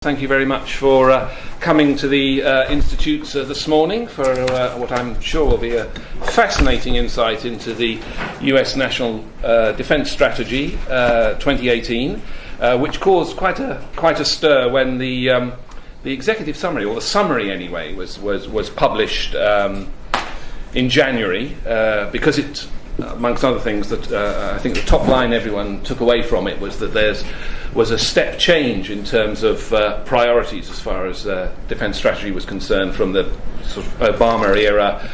Thank you very much for coming to the Institutes this morning for what I'm sure will be a fascinating insight into the U.S. National Defense Strategy 2018, which caused quite a stir when the executive summary, or the summary anyway, was published in January, because it, amongst other things, that I think the top line everyone took away from it was that there was a step change in terms of priorities as far as defence strategy was concerned, from the sort of Obama era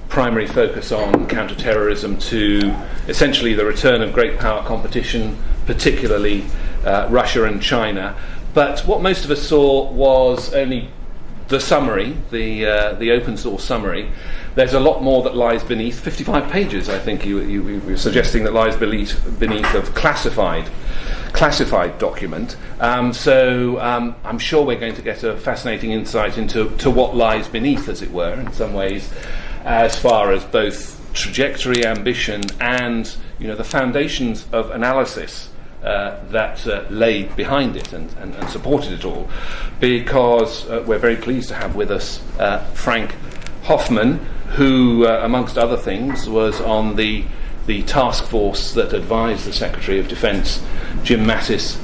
primary focus on counter-terrorism to essentially the return of great power competition, particularly Russia and China. But what most of us saw was only the summary, the open source summary. There's a lot more that lies beneath. 55 pages, I think you were suggesting, that lies beneath of classified document. So I'm sure we're going to get a fascinating insight into what lies beneath, as it were, in some ways, as far as both trajectory, ambition, and the foundations of analysis that lay behind it and supported it all. Because we're very pleased to have with us Frank Hoffman, who, amongst other things, was on the task force that advised the Secretary of Defence, Jim Mattis,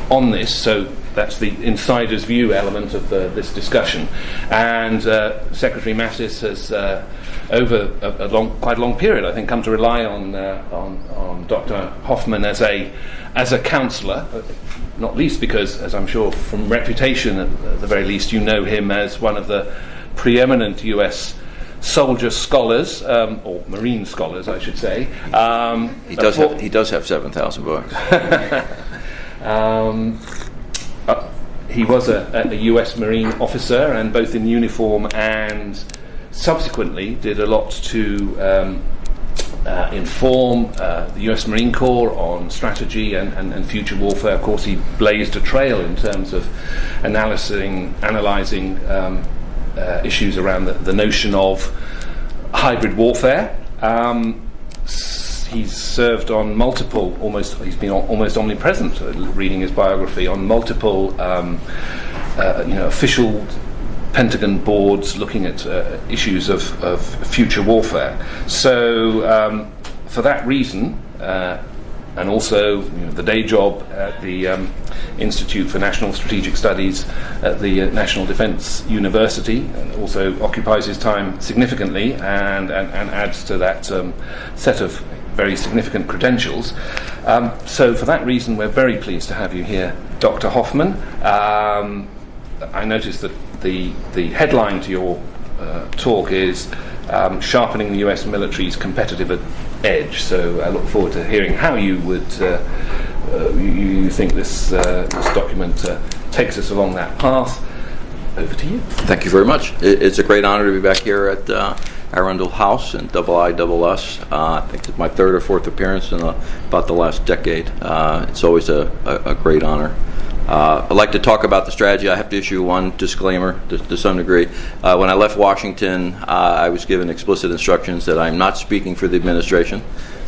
on this. So that's the insider's view element of this discussion. And Secretary Mattis has, over quite a long period, I think, come to rely on Dr. Hoffman as a counsellor, not least because, as I'm sure from reputation at the very least, you know him as one of the preeminent US soldier scholars, or marine scholars, I should say. He does have 7,000 books. He was a US Marine officer, and both in uniform and subsequently did a lot to inform the US Marine Corps on strategy and future warfare. Of course, he blazed a trail in terms of analysing issues around the notion of hybrid warfare. He's served on multiple, he's been almost omnipresent, reading his biography, on multiple official Pentagon boards looking at issues of future warfare. So for that reason, and also the day job at the Institute for National Strategic Studies at the National Defense University, and also occupies his time significantly and adds to that set of very significant credentials. So for that reason, we're very pleased to have you here, Dr. Hoffman. I noticed that the headline to your talk is Sharpening the U.S. Military's Competitive Edge. So I look forward to hearing how you would you think this document takes us along that path. Over to you. Thank you very much. It's a great honor to be back here at Arundel House in IISS. I think it's my third or fourth appearance in about the last decade. It's always a great honor. I'd like to talk about the strategy. I have to issue one disclaimer to some degree. When I left Washington, I was given explicit instructions that I'm not speaking for the administration.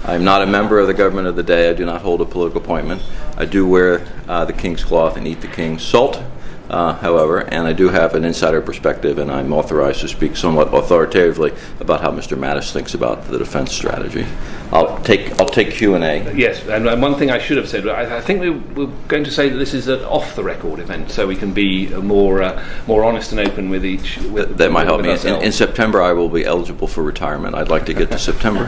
I'm not a member of the government of the day. I do not hold a political appointment. I do wear the king's cloth and eat the king's salt, however, and I do have an insider perspective, and I'm authorized to speak somewhat authoritatively about how Mr. Mattis thinks about the defense strategy. I'll take Q&A. Yes, and one thing I should have said, I think we're going to say that this is an off-the-record event, so we can be more honest and open with each. That might help me. In September, I will be eligible for retirement. I'd like to get to September.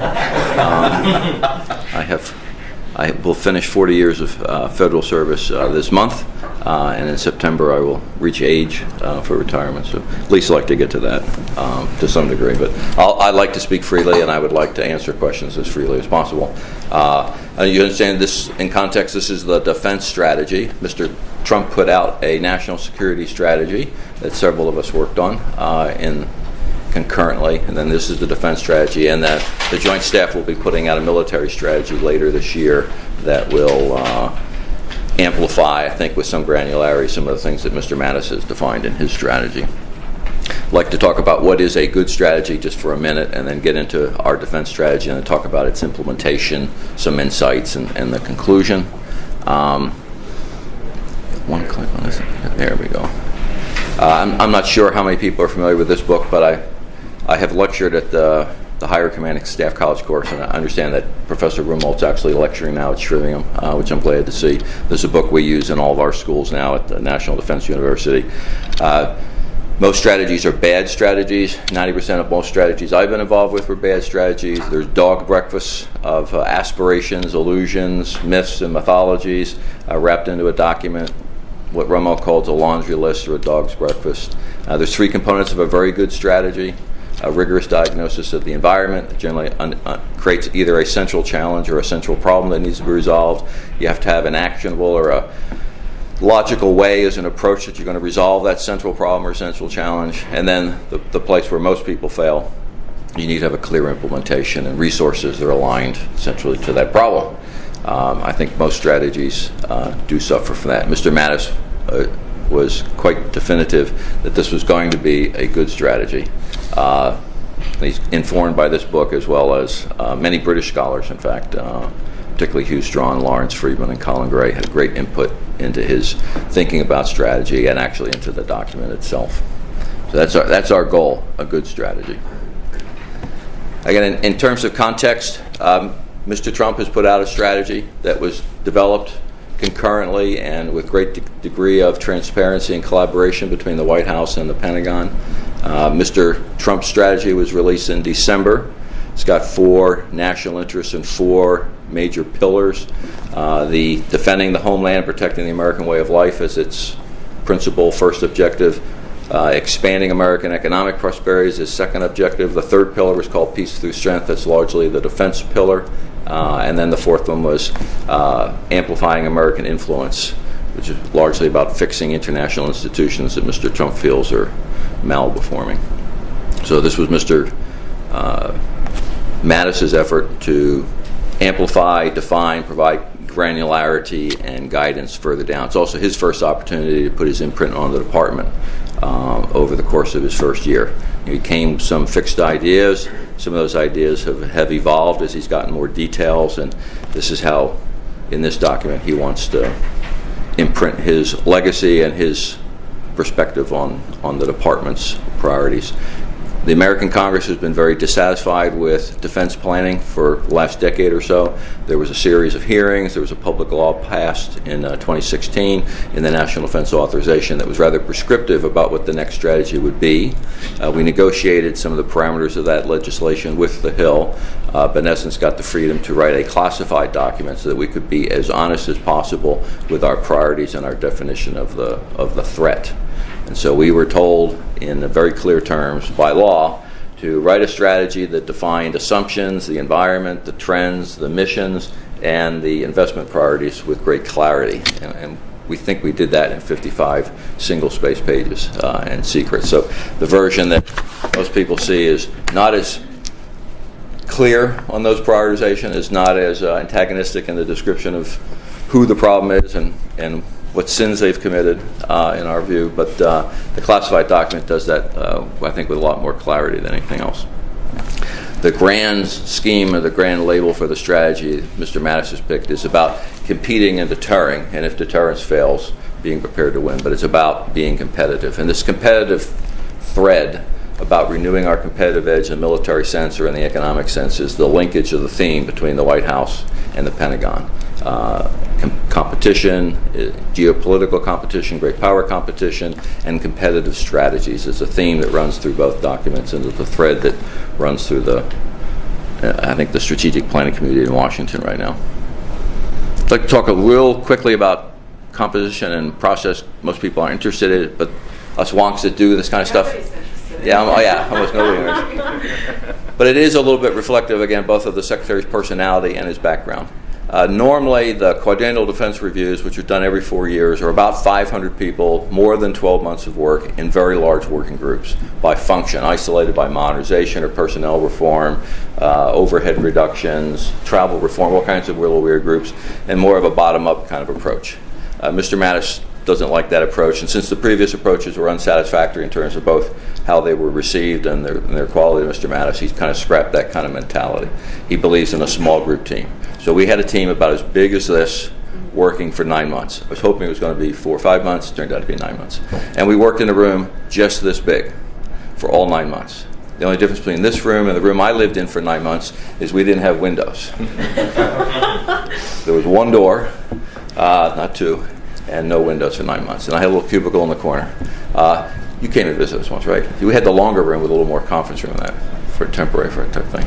I will finish 40 years of federal service this month, and in September I will reach age for retirement. So at least I'd like to get to that to some degree. But I'd like to speak freely, and I would like to answer questions as freely as possible. You understand this in context. This is the defense strategy. Mr. Trump put out a national security strategy that several of us worked on concurrently, and then this is the defense strategy, and that the Joint Staff will be putting out a military strategy later this year that will amplify, I think with some granularity, some of the things that Mr. Mattis has defined in his strategy. I'd like to talk about what is a good strategy just for a minute, and then get into our defense strategy and then talk about its implementation, some insights, and the conclusion. one click on this. There we go. I'm not sure how many people are familiar with this book, but I have lectured at the Higher Commanding Staff College course, and I understand that Professor Rumolt's actually lecturing now at Shrivium, which I'm glad to see. This is a book we use in all of our schools now at the National Defense University. Most strategies are bad strategies. 90% of most strategies I've been involved with were bad strategies. There's dog breakfasts of aspirations, illusions, myths, and mythologies wrapped into a document, what Rummold calls a laundry list or a dog's breakfast. There's three components of a very good strategy. A rigorous diagnosis of the environment that generally creates either a central challenge or a central problem that needs to be resolved. You have to have an actionable or a logical way as an approach that you're going to resolve that central problem or central challenge. And then the place where most people fail, you need to have a clear implementation and resources that are aligned centrally to that problem. I think most strategies do suffer from that. Mr. Mattis was quite definitive that this was going to be a good strategy. He's informed by this book as well as many British scholars, in fact, particularly Hugh Strachan, Lawrence Freedman, and Colin Gray had great input into his thinking about strategy and actually into the document itself. So that's our goal, a good strategy. Again, in terms of context, Mr. Trump has put out a strategy that was developed concurrently and with great degree of transparency and collaboration between the White House and the Pentagon. Mr. Trump's strategy was released in December. It's got 4 national interests and 4 major pillars. The defending the homeland and protecting the American way of life as its principal first objective. Expanding American economic prosperity is his second objective. The third pillar was called peace through strength. That's largely the defense pillar. And then the fourth one was amplifying American influence, which is largely about fixing international institutions that Mr. Trump feels are malperforming. So this was Mr. Mattis's effort to amplify, define, provide granularity and guidance further down. It's also his first opportunity to put his imprint on the department over the course of his first year. He came with some fixed ideas. Some of those ideas have evolved as he's gotten more details, and this is how, in this document, he wants to imprint his legacy and his perspective on the department's priorities. The American Congress has been very dissatisfied with defense planning for the last decade or so. There was a series of hearings. There was a public law passed in 2016 in the National Defense Authorization that was rather prescriptive about what the next strategy would be. We negotiated some of the parameters of that legislation with the Hill, but in essence got the freedom to write a classified document so that we could be as honest as possible with our priorities and our definition of the threat. And so we were told in very clear terms by law to write a strategy that defined assumptions, the environment, the trends, the missions, and the investment priorities with great clarity. And we think we did that in 55 single-space pages and secret. So the version that most people see is not as clear on those prioritization, is not as antagonistic in the description of who the problem is and what sins they've committed, in our view, but the classified document does that, I think, with a lot more clarity than anything else. The grand scheme or the grand label for the strategy Mr. Mattis has picked is about competing and deterring, and if deterrence fails, being prepared to win, but it's about being competitive. And this competitive thread about renewing our competitive edge in the military sense or in the economic sense is the linkage of the theme between the White House and the Pentagon. Competition, geopolitical competition, great power competition, and competitive strategies is a theme that runs through both documents and is the thread that runs through I think, the strategic planning community in Washington right now. I'd like to talk real quickly about composition and process. Most people aren't interested in it, but us wonks that do this kind of stuff. Almost nobody. But it is a little bit reflective, again, both of the Secretary's personality and his background. Normally, the quadrennial defense reviews, which are done every 4 years, are about 500 people, more than 12 months of work in very large working groups by function, isolated by modernization or personnel reform, overhead reductions, travel reform, all kinds of weird groups, and more of a bottom-up kind of approach. Mr. Mattis doesn't like that approach, and since the previous approaches were unsatisfactory in terms of both how they were received and their quality, Mr. Mattis, he's kind of scrapped that kind of mentality. He believes in a small group team. So we had a team about as big as this working for 9 months. I was hoping it was going to be 4 or 5 months. It turned out to be 9 months. And we worked in a room just this big for all 9 months. The only difference between this room and the room I lived in for 9 months is we didn't have windows. There was one door, not two, and no windows for 9 months. And I had a little cubicle in the corner. You came to visit us once, right? We had the longer room with a little more conference room in that for temporary for that type of thing.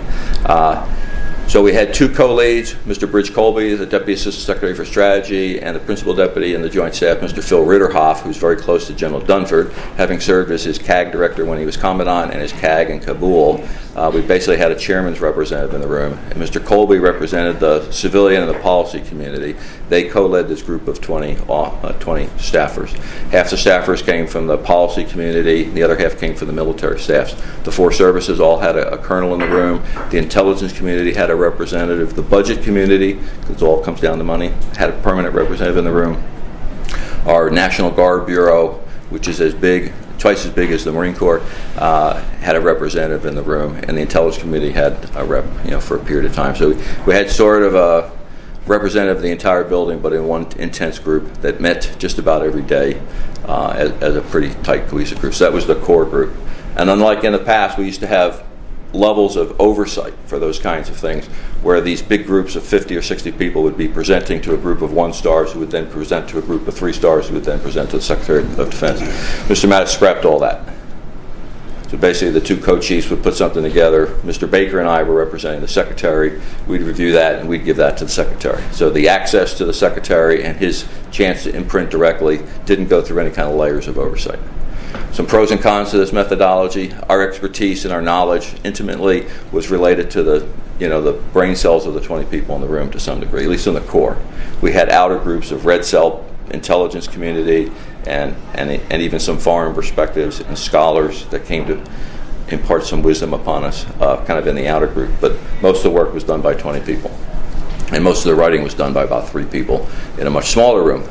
So we had 2 co-leads, Mr. Bridge Colby, the Deputy Assistant Secretary for Strategy, and the Principal Deputy in the Joint Staff, Mr. Phil Ritterhoff, who's very close to General Dunford, having served as his CAG director when he was Commandant and his CAG in Kabul. We basically had a chairman's representative in the room, and Mr. Colby represented the civilian and the policy community. They co-led this group of 20 staffers. Half the staffers came from the policy community, the other half came from the military staffs. The 4 services all had a colonel in the room. The intelligence community had a representative. The budget community, because it all comes down to money, had a permanent representative in the room. Our National Guard Bureau, which is twice as big as the Marine Corps, had a representative in the room, and the intelligence committee had a rep, for a period of time. So we had sort of a representative of the entire building, but in one intense group that met just about every day as a pretty tight, cohesive group. So that was the core group. And unlike in the past, we used to have levels of oversight for those kinds of things, where these big groups of 50 or 60 people would be presenting to a group of 1 stars who would then present to a group of 3 stars who would then present to the Secretary of Defense. Mr. Mattis scrapped all that. So basically the 2 co-chiefs would put something together. Mr. Baker and I were representing the Secretary. We'd review that and we'd give that to the Secretary. So the access to the Secretary and his chance to imprint directly didn't go through any kind of layers of oversight. Some pros and cons to this methodology. Our expertise and our knowledge intimately was related to the brain cells of the 20 people in the room to some degree, at least in the core. We had outer groups of red cell intelligence community and even some foreign perspectives and scholars that came to impart some wisdom upon us, kind of in the outer group. But most of the work was done by 20 people. And most of the writing was done by about 3 people in a much smaller room.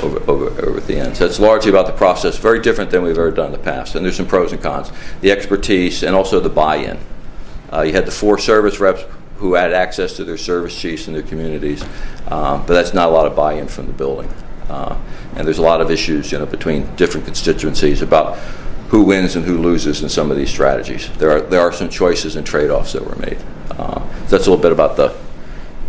Over at the end. So it's largely about the process, very different than we've ever done in the past. And there's some pros and cons. The expertise and also the buy-in. You had the 4 service reps who had access to their service chiefs in their communities, but that's not a lot of buy-in from the building. And there's a lot of issues between different constituencies about who wins and who loses in some of these strategies. There are some choices and trade-offs that were made. So that's a little bit about the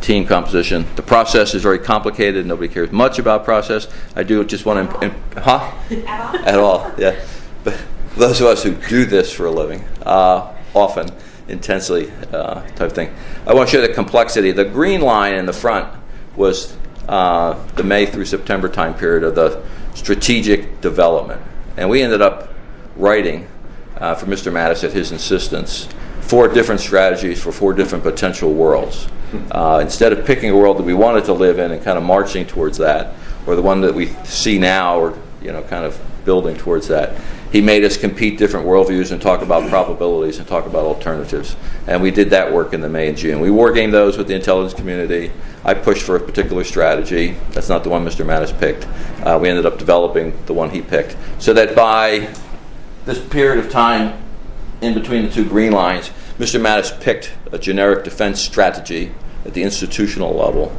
team composition. The process is very complicated. Nobody cares much about process. I do just want to... At all, yeah. But those of us who do this for a living, often, intensely type of thing, I want to show the complexity. The green line in the front was the May through September time period of the strategic development. And we ended up writing, for Mr. Mattis at his insistence, 4 different strategies for 4 different potential worlds. Instead of picking a world that we wanted to live in and kind of marching towards that, or the one that we see now, or kind of building towards that, he made us compete different worldviews and talk about probabilities and talk about alternatives. And we did that work in the May and June. We wargamed those with the intelligence community. I pushed for a particular strategy. That's not the one Mr. Mattis picked. We ended up developing the one he picked, so that by this period of time in between the 2 green lines, Mr. Mattis picked a generic defense strategy at the institutional level,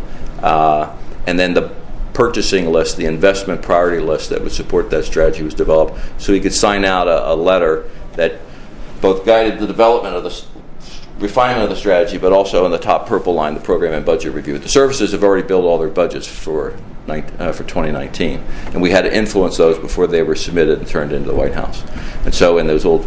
and then the purchasing list, the investment priority list that would support that strategy was developed, so he could sign out a letter that both guided the development of the refinement of the strategy, but also in the top purple line, the program and budget review. The services have already built all their budgets for 2019, and we had to influence those before they were submitted and turned into the White House. And so in those old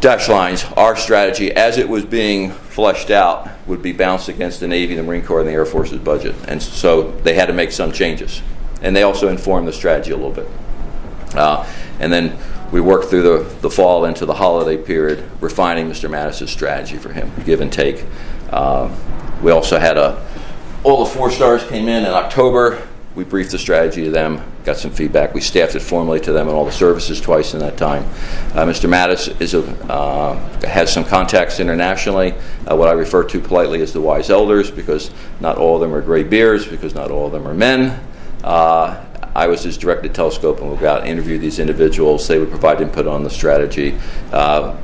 dash lines, our strategy, as it was being fleshed out, would be bounced against the Navy, the Marine Corps, and the Air Force's budget. And so they had to make some changes. And they also informed the strategy a little bit. And then we worked through the fall into the holiday period, refining Mr. Mattis' strategy for him, give and take. We also had all the 4 stars came in October. We briefed the strategy to them, got some feedback. We staffed it formally to them and all the services twice in that time. Mr. Mattis has some contacts internationally, what I refer to politely as the wise elders, because not all of them are gray beards, because not all of them are men. I was his directed telescope, and we'll go out and interview these individuals. They would provide input on the strategy,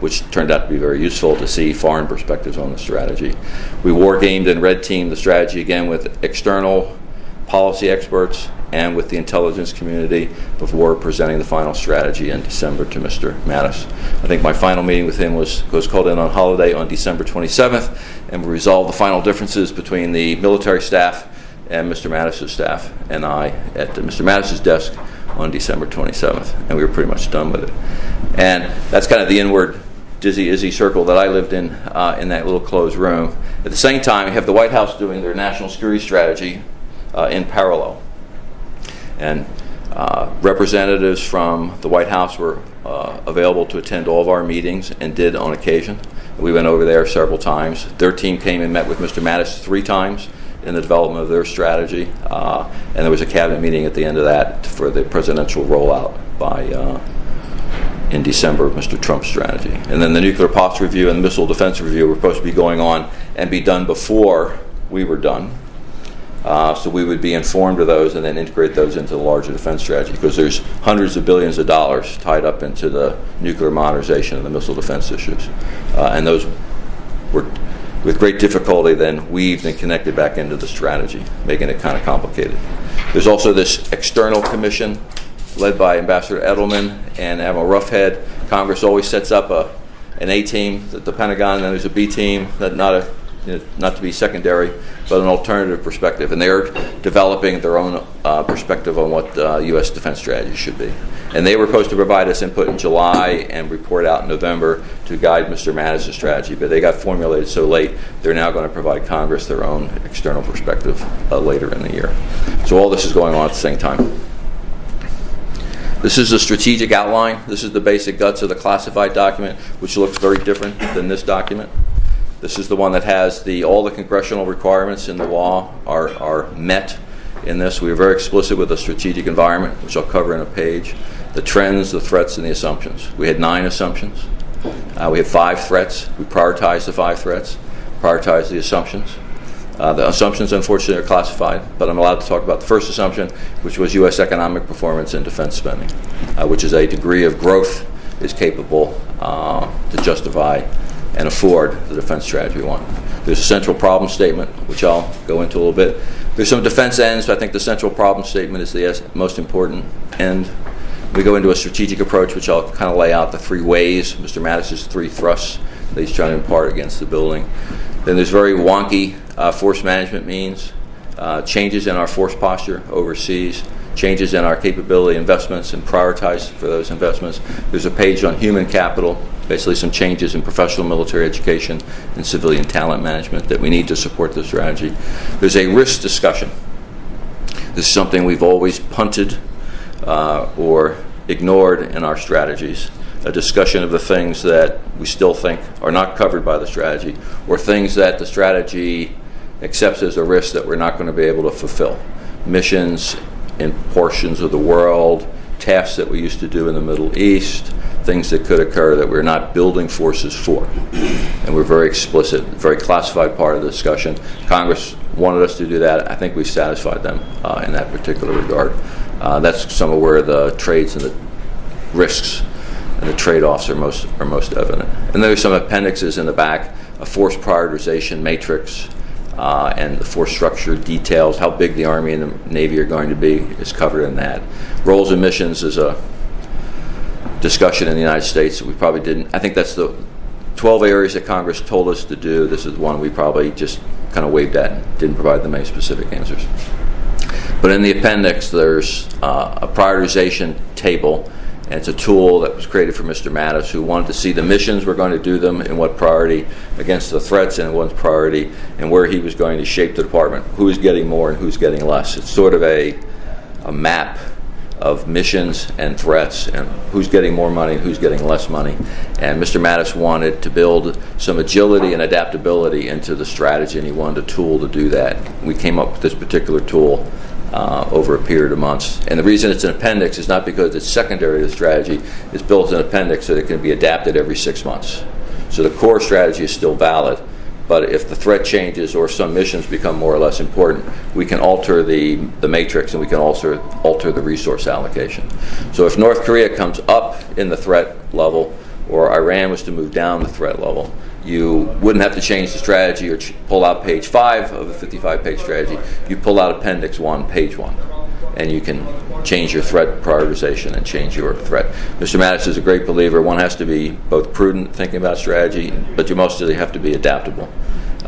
which turned out to be very useful to see foreign perspectives on the strategy. We war gamed and red teamed the strategy again with external policy experts, and with the intelligence community before presenting the final strategy in December to Mr. Mattis. I think my final meeting with him was called in on holiday on December 27th, and we resolved the final differences between the military staff and Mr. Mattis' staff and I at Mr. Mattis' desk on December 27th, and we were pretty much done with it. And that's kind of the inward dizzy circle that I lived in that little closed room. At the same time, you have the White House doing their national security strategy in parallel. And representatives from the White House were available to attend all of our meetings and did on occasion. We went over there several times. Their team came and met with Mr. Mattis 3 times in the development of their strategy. And there was a cabinet meeting at the end of that for the presidential rollout in December of Mr. Trump's strategy. And then the nuclear posture review and the missile defense review were supposed to be going on and be done before we were done. So we would be informed of those and then integrate those into the larger defense strategy, because there's hundreds of billions of dollars tied up into the nuclear modernization and the missile defense issues. And those were, with great difficulty, then weaved and connected back into the strategy, making it kind of complicated. There's also this external commission led by Ambassador Edelman and Admiral Roughead. Congress always sets up an A team at the Pentagon, and then there's a B team, not to be secondary, but an alternative perspective. And they're developing their own perspective on what U.S. defense strategy should be. And they were supposed to provide us input in July and report out in November to guide Mr. Mattis' strategy, but they got formulated so late, they're now going to provide Congress their own external perspective later in the year. So all this is going on at the same time. This is the strategic outline. This is the basic guts of the classified document, which looks very different than this document. This is the one that has all the congressional requirements in the law are met in this. We are very explicit with the strategic environment, which I'll cover in a page, the trends, the threats, and the assumptions. We had 9 assumptions. We had 5 threats. We prioritized the 5 threats, prioritized the assumptions. The assumptions, unfortunately, are classified, but I'm allowed to talk about the first assumption, which was U.S. economic performance and defense spending, which is a degree of growth is capable to justify and afford the defense strategy we want. There's a central problem statement, which I'll go into a little bit. There's some defense ends, but I think the central problem statement is the most important end. We go into a strategic approach, which I'll kind of lay out the 3 ways, Mr. Mattis' 3 thrusts that he's trying to impart against the building. Then there's very wonky force management means, changes in our force posture overseas, changes in our capability investments and prioritize for those investments. There's a page on human capital, basically some changes in professional military education and civilian talent management that we need to support the strategy. There's a risk discussion. This is something we've always punted or ignored in our strategies. A discussion of the things that we still think are not covered by the strategy, or things that the strategy accepts as a risk that we're not going to be able to fulfill. Missions in portions of the world, tasks that we used to do in the Middle East, things that could occur that we're not building forces for. And we're very explicit, very classified part of the discussion. Congress wanted us to do that. I think we've satisfied them in that particular regard. That's some of where the trades and the risks and the trade-offs are most evident. And there's some appendixes in the back, a force prioritization matrix, and the force structure details, how big the Army and the Navy are going to be is covered in that. Roles and missions is a discussion in the United States that we probably didn't. I think that's the 12 areas that Congress told us to do. This is one we probably just kind of waved at and didn't provide them any specific answers. But in the appendix, there's a prioritization table. And it's a tool that was created for Mr. Mattis, who wanted to see the missions we're going to do them in what priority against the threats and what priority, and where he was going to shape the department, who's getting more and who's getting less. It's sort of a map of missions and threats and who's getting more money and who's getting less money. And Mr. Mattis wanted to build some agility and adaptability into the strategy, and he wanted a tool to do that. We came up with this particular tool over a period of months. And the reason it's an appendix is not because it's secondary to the strategy. It's built as an appendix so that it can be adapted every 6 months. So the core strategy is still valid, but if the threat changes or some missions become more or less important, we can alter the matrix, and we can also alter the resource allocation. So if North Korea comes up in the threat level, or Iran was to move down the threat level, you wouldn't have to change the strategy or pull out page 5 of a 55-page strategy. You pull out Appendix 1, page 1, and you can change your threat prioritization and change your threat. Mr. Mattis is a great believer. One has to be both prudent thinking about strategy, but you mostly have to be adaptable.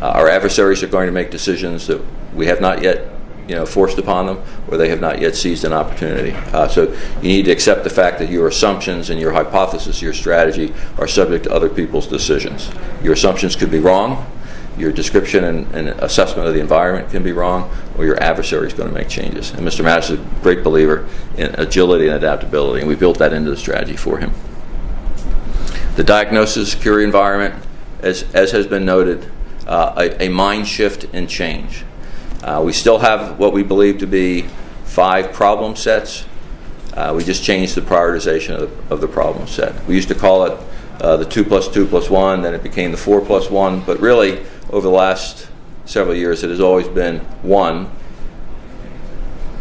Our adversaries are going to make decisions that we have not yet forced upon them, or they have not yet seized an opportunity. So you need to accept the fact that your assumptions and your hypothesis, your strategy, are subject to other people's decisions. Your assumptions could be wrong, your description and assessment of the environment can be wrong, or your adversary is going to make changes. And Mr. Mattis is a great believer in agility and adaptability, and we built that into the strategy for him. The diagnosis, security environment, as has been noted, a mind shift and change. We still have what we believe to be 5 problem sets. We just changed the prioritization of the problem set. We used to call it the 2 plus 2 plus 1, then it became the 4 plus 1, but really over the last several years it has always been 1,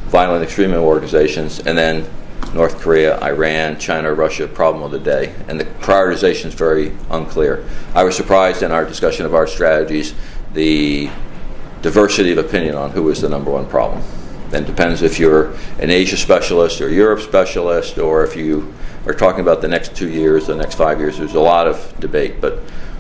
violent extremist organizations, and then North Korea, Iran, China, Russia, problem of the day. And the prioritization is very unclear. I was surprised in our discussion of our strategies, the diversity of opinion on who is the number one problem. Then it depends if you're an Asia specialist or a Europe specialist, or if you are talking about the next 2 years, the next 5 years. There's a lot of debate, but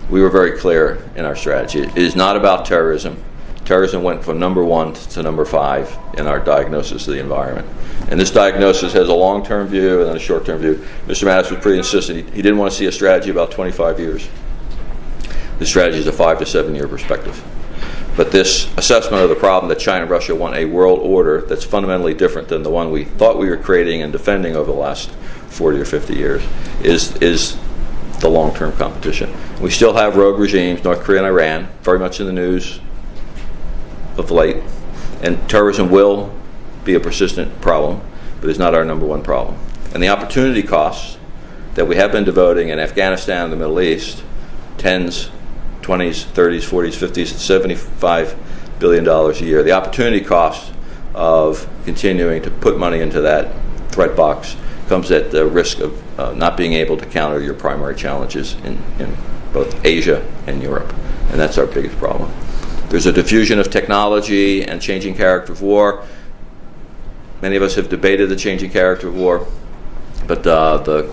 we were very clear in our strategy. It is not about terrorism. Terrorism went from number 1 to number 5 in our diagnosis of the environment. And this diagnosis has a long-term view and then a short-term view. Mr. Mattis was pretty insistent. He didn't want to see a strategy about 25 years. The strategy is a 5 to 7 year perspective. But this assessment of the problem that China and Russia want a world order that's fundamentally different than the one we thought we were creating and defending over the last 40 or 50 years is the long-term competition. We still have rogue regimes, North Korea and Iran, very much in the news of late. And terrorism will be a persistent problem, but it's not our number one problem. And the opportunity costs that we have been devoting in Afghanistan and the Middle East, tens, 20s, 30s, 40s, 50s, $75 billion a year. The opportunity cost of continuing to put money into that threat box comes at the risk of not being able to counter your primary challenges in both Asia and Europe. And that's our biggest problem. There's a diffusion of technology and changing character of war. Many of us have debated the changing character of war, but the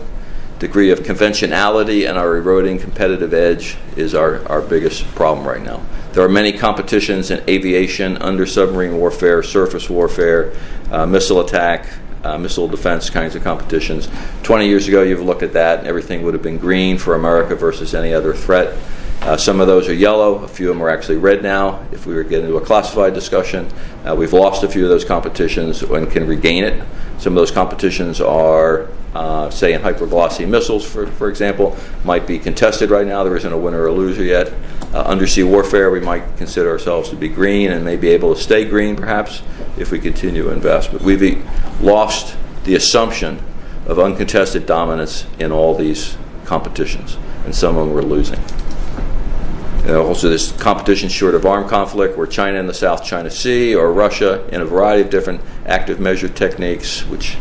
degree of conventionality and our eroding competitive edge is our biggest problem right now. There are many competitions in aviation, under submarine warfare, surface warfare, missile attack, missile defense kinds of competitions. 20 years ago, you've looked at that, and everything would have been green for America versus any other threat. Some of those are yellow. A few of them are actually red now. If we were getting into a classified discussion, we've lost a few of those competitions and can regain it. Some of those competitions are, say, in hypervelocity missiles, for example, might be contested right now. There isn't a winner or loser yet. Undersea warfare, we might consider ourselves to be green and may be able to stay green, perhaps, if we continue to invest. But we've lost the assumption of uncontested dominance in all these competitions, and some of them we're losing. Also, this competition short of armed conflict, where China in the South China Sea or Russia in a variety of different active measure techniques, which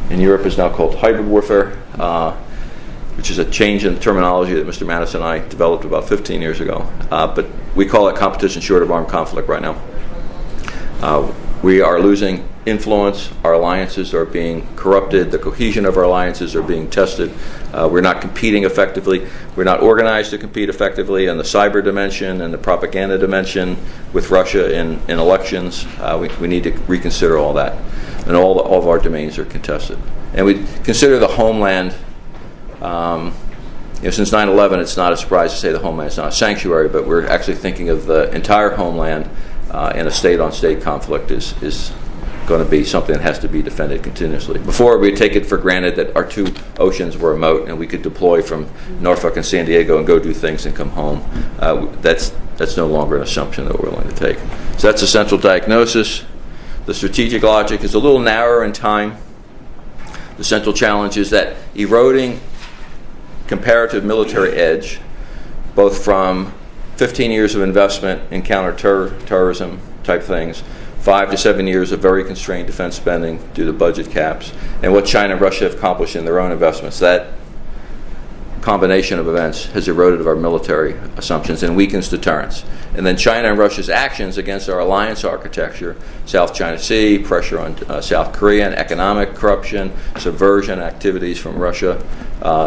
in Europe is now called hybrid warfare, which is a change in terminology that Mr. Mattis and I developed about 15 years ago. But we call it competition short of armed conflict right now. We are losing influence. Our alliances are being corrupted. The cohesion of our alliances are being tested. We're not competing effectively. We're not organized to compete effectively in the cyber dimension and the propaganda dimension with Russia in elections. We need to reconsider all that. And all of our domains are contested. And we consider the homeland, since 9/11, it's not a surprise to say the homeland is not a sanctuary, but we're actually thinking of the entire homeland in a state-on-state conflict is going to be something that has to be defended continuously. Before, we take it for granted that our two oceans were remote and we could deploy from Norfolk and San Diego and go do things and come home. That's no longer an assumption that we're willing to take. So that's a central diagnosis. The strategic logic is a little narrower in time. The central challenge is that eroding comparative military edge, both from 15 years of investment in counter-terrorism type things, 5 to 7 years of very constrained defense spending due to budget caps, and what China and Russia have accomplished in their own investments. That combination of events has eroded our military assumptions and weakens deterrence. And then China and Russia's actions against our alliance architecture, South China Sea, pressure on South Korea, and economic corruption, subversion activities from Russia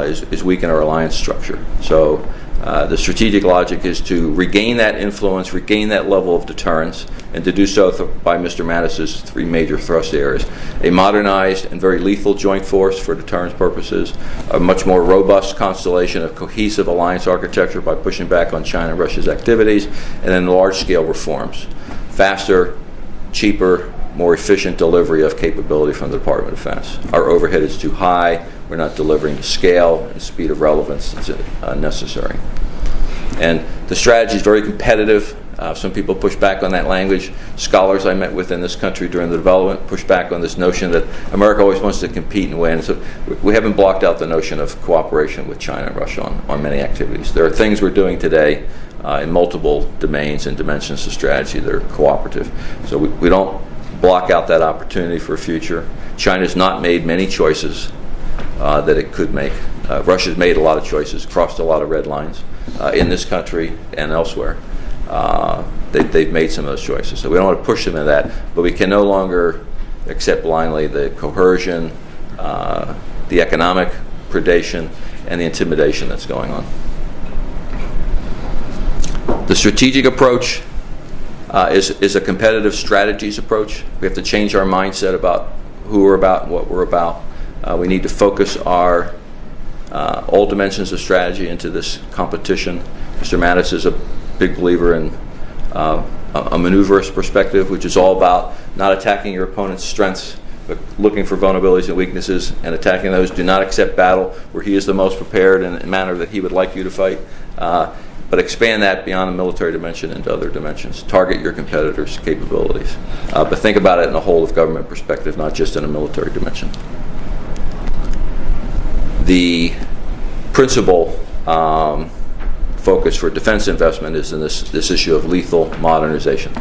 is weakening our alliance structure. So the strategic logic is to regain that influence, regain that level of deterrence, and to do so by Mr. Mattis's three major thrust areas: a modernized and very lethal joint force for deterrence purposes, a much more robust constellation of cohesive alliance architecture by pushing back on China and Russia's activities, and then large-scale reforms, faster, cheaper, more efficient delivery of capability from the Department of Defense. Our overhead is too high. We're not delivering the scale and speed of relevance that's necessary. And the strategy is very competitive. Some people push back on that language. Scholars I met with in this country during the development push back on this notion that America always wants to compete and win. So we haven't blocked out the notion of cooperation with China and Russia on many activities. There are things we're doing today in multiple domains and dimensions of strategy that are cooperative. So we don't block out that opportunity for a future. China's not made many choices that it could make. Russia's made a lot of choices, crossed a lot of red lines in this country and elsewhere. They've made some of those choices. So we don't want to push them into that, but we can no longer accept blindly the coercion, the economic predation, and the intimidation that's going on. The strategic approach is a competitive strategies approach. We have to change our mindset about who we're about and what we're about. We need to focus our all dimensions of strategy into this competition. Mr. Mattis is a big believer in a maneuverist perspective, which is all about not attacking your opponent's strengths, but looking for vulnerabilities and weaknesses and attacking those. Do not accept battle where he is the most prepared in a manner that he would like you to fight. But expand that beyond the military dimension into other dimensions. Target your competitors' capabilities. But think about it in a whole of government perspective, not just in a military dimension. The principal focus for defense investment is in this issue of lethal modernization.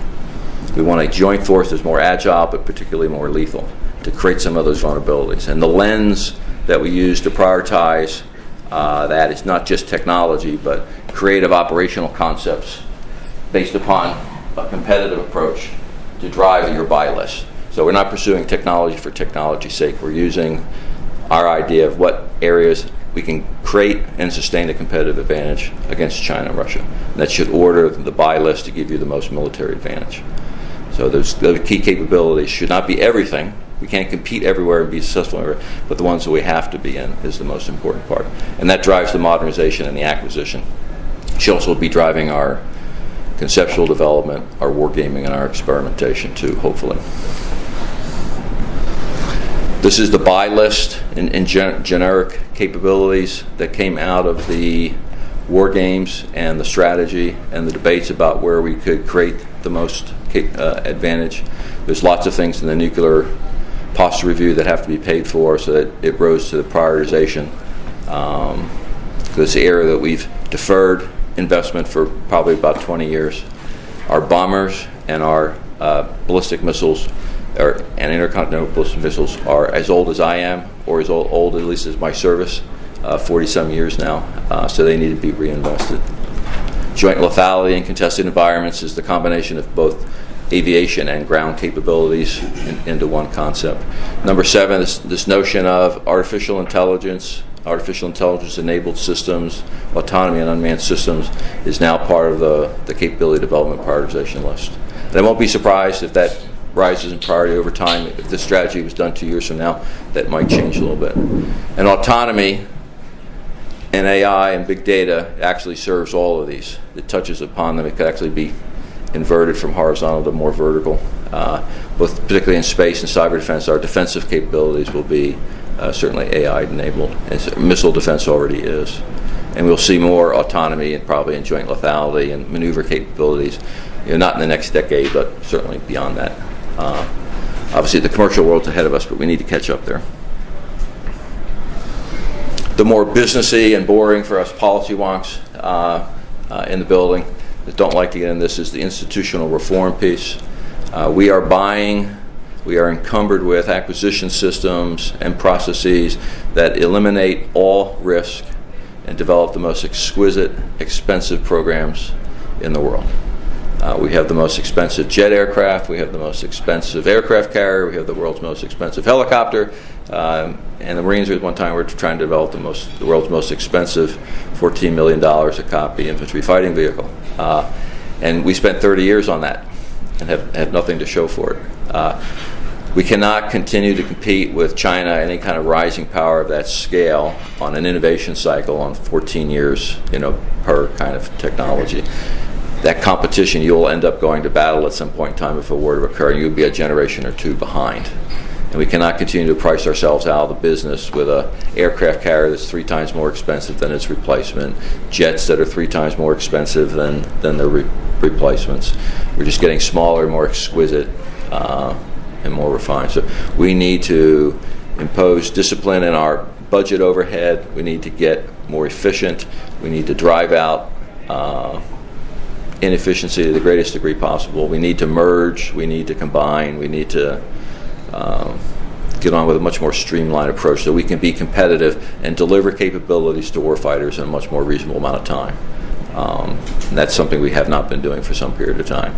We want a joint force that's more agile, but particularly more lethal, to create some of those vulnerabilities. And the lens that we use to prioritize that is not just technology, but creative operational concepts based upon a competitive approach to drive your buy list. So we're not pursuing technology for technology's sake. We're using our idea of what areas we can create and sustain a competitive advantage against China and Russia. And that should order the buy list to give you the most military advantage. So those key capabilities should not be everything. We can't compete everywhere and be successful everywhere, but the ones that we have to be in is the most important part. And that drives the modernization and the acquisition. It should also be driving our conceptual development, our wargaming, and our experimentation too, hopefully. This is the buy list in generic capabilities that came out of the war games and the strategy and the debates about where we could create the most advantage. There's lots of things in the nuclear posture review that have to be paid for, so that it rose to the prioritization. This area that we've deferred investment for probably about 20 years. Our bombers and our ballistic missiles and intercontinental ballistic missiles are as old as I am, or as old at least as my service, 40-some years now, so they need to be reinvested. Joint lethality in contested environments is the combination of both aviation and ground capabilities into one concept. Number 7, this notion of artificial intelligence enabled systems, autonomy and unmanned systems is now part of the capability development prioritization list. And I won't be surprised if that rises in priority over time. If this strategy was done 2 years from now, that might change a little bit. And autonomy and AI and big data actually serves all of these. It touches upon them. It could actually be inverted from horizontal to more vertical. Both particularly in space and cyber defense, our defensive capabilities will be certainly AI enabled, as missile defense already is. And we'll see more autonomy and probably in joint lethality and maneuver capabilities, not in the next decade, but certainly beyond that. Obviously the commercial world's ahead of us, but we need to catch up there. The more businessy and boring for us policy wonks in the building that don't like to get in this is the institutional reform piece. We are encumbered with acquisition systems and processes that eliminate all risk, and develop the most exquisite, expensive programs in the world. We have the most expensive jet aircraft, we have the most expensive aircraft carrier, we have the world's most expensive helicopter, and the Marines at one time were trying to develop the world's most expensive $14 million a copy infantry fighting vehicle. And we spent 30 years on that and have nothing to show for it. We cannot continue to compete with China, any kind of rising power of that scale, on an innovation cycle on 14 years, per kind of technology. That competition, you'll end up going to battle at some point in time if a war to occur, and you'll be a generation or two behind. And we cannot continue to price ourselves out of the business with an aircraft carrier that's 3 times more expensive than its replacement, jets that are 3 times more expensive than their replacements. We're just getting smaller, more exquisite, and more refined. So we need to impose discipline in our budget overhead. We need to get more efficient. We need to drive out inefficiency to the greatest degree possible. We need to merge. We need to combine. We need to get on with a much more streamlined approach so we can be competitive and deliver capabilities to warfighters in a much more reasonable amount of time. And that's something we have not been doing for some period of time.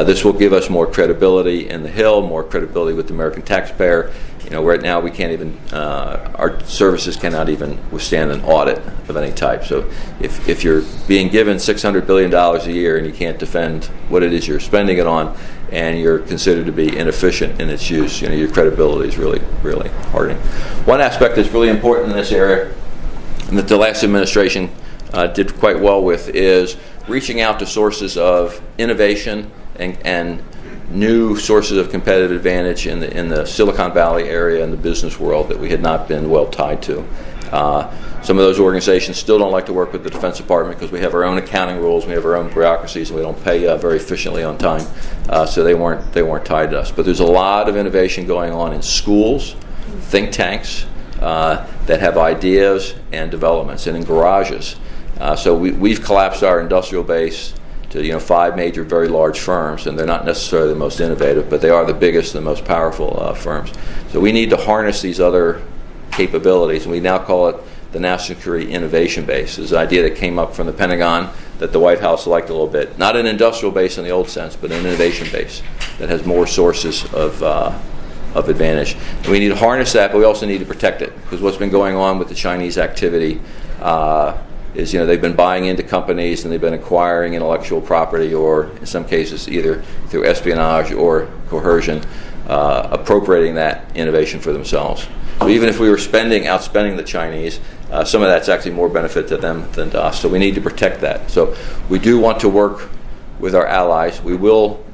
This will give us more credibility in the Hill, more credibility with the American taxpayer. Right now we can't even, our services cannot even withstand an audit of any type. So if you're being given $600 billion a year and you can't defend what it is you're spending it on, and you're considered to be inefficient in its use, your credibility is really, really hurting. One aspect that's really important in this area, and that the last administration did quite well with, is reaching out to sources of innovation and new sources of competitive advantage in the Silicon Valley area and the business world that we had not been well tied to. Some of those organizations still don't like to work with the Defense Department because we have our own accounting rules, we have our own bureaucracies, and we don't pay very efficiently on time. So they weren't tied to us. But there's a lot of innovation going on in schools, think tanks that have ideas and developments, and in garages. So we've collapsed our industrial base to 5 major, very large firms, and they're not necessarily the most innovative, but they are the biggest and the most powerful firms. So we need to harness these other capabilities, and we now call it the National Security Innovation Base. It's an idea that came up from the Pentagon that the White House liked a little bit. Not an industrial base in the old sense, but an innovation base that has more sources of advantage. And we need to harness that, but we also need to protect it, because what's been going on with the Chinese activity is they've been buying into companies and they've been acquiring intellectual property, or in some cases either through espionage or coercion, appropriating that innovation for themselves. So even if we were outspending the Chinese, some of that's actually more benefit to them than to us. So we need to protect that. So we do want to work with our allies. We will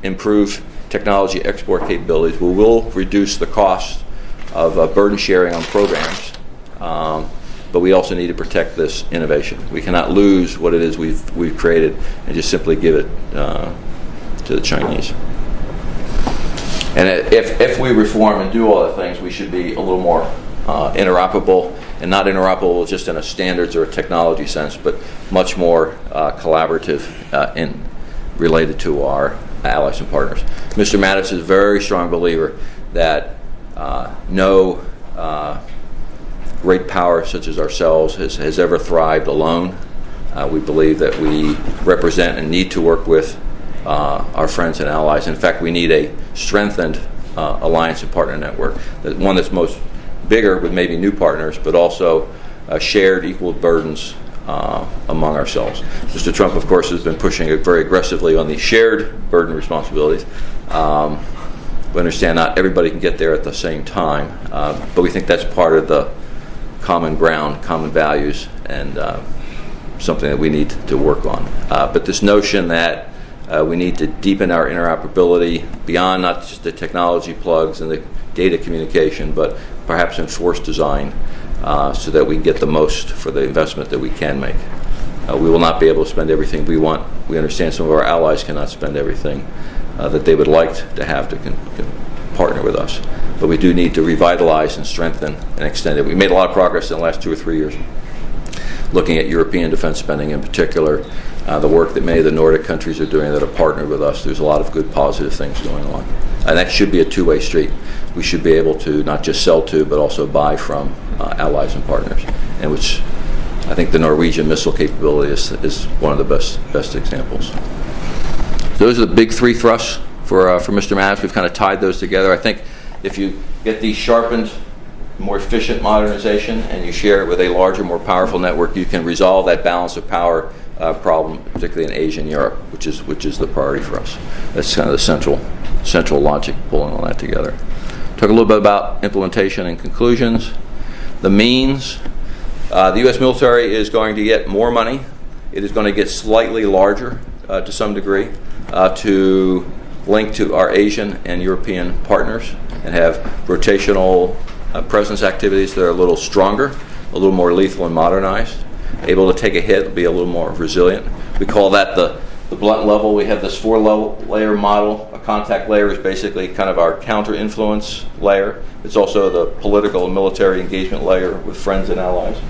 improve technology export capabilities. We will reduce the cost of burden sharing on programs. But we also need to protect this innovation. We cannot lose what it is we've created and just simply give it to the Chinese. And if we reform and do all the things, we should be a little more interoperable, and not interoperable just in a standards or a technology sense, but much more collaborative and related to our allies and partners. Mr. Mattis is a very strong believer that no great power such as ourselves has ever thrived alone. We believe that we represent and need to work with our friends and allies. In fact, we need a strengthened alliance and partner network, one that's most bigger with maybe new partners, but also shared equal burdens among ourselves. Mr. Trump, of course, has been pushing it very aggressively on the shared burden responsibilities. We understand not everybody can get there at the same time, but we think that's part of the common ground, common values, and something that we need to work on. But this notion that we need to deepen our interoperability beyond not just the technology plugs and the data communication, but perhaps enforce design so that we get the most for the investment that we can make. We will not be able to spend everything we want. We understand some of our allies cannot spend everything that they would like to have to partner with us. But we do need to revitalize and strengthen and extend it. We made a lot of progress in the last 2 or 3 years, looking at European defense spending in particular, the work that many of the Nordic countries are doing that are partnered with us. There's a lot of good positive things going on. And that should be a two-way street. We should be able to not just sell to, but also buy from allies and partners, and which I think the Norwegian missile capability is one of the best examples. Those are the big three thrusts for Mr. Mattis. We've kind of tied those together. I think if you get these sharpened, more efficient modernization and you share it with a larger, more powerful network, you can resolve that balance of power problem, particularly in Asia and Europe, which is the priority for us. That's kind of the central logic pulling all that together. Talk a little bit about implementation and conclusions. The means. The U.S. military is going to get more money. It is going to get slightly larger to some degree to link to our Asian and European partners and have rotational presence activities that are a little stronger, a little more lethal and modernized, able to take a hit, be a little more resilient. We call that the blunt level. We have this 4-layer model. A contact layer is basically kind of our counter-influence layer. It's also the political and military engagement layer with friends and allies.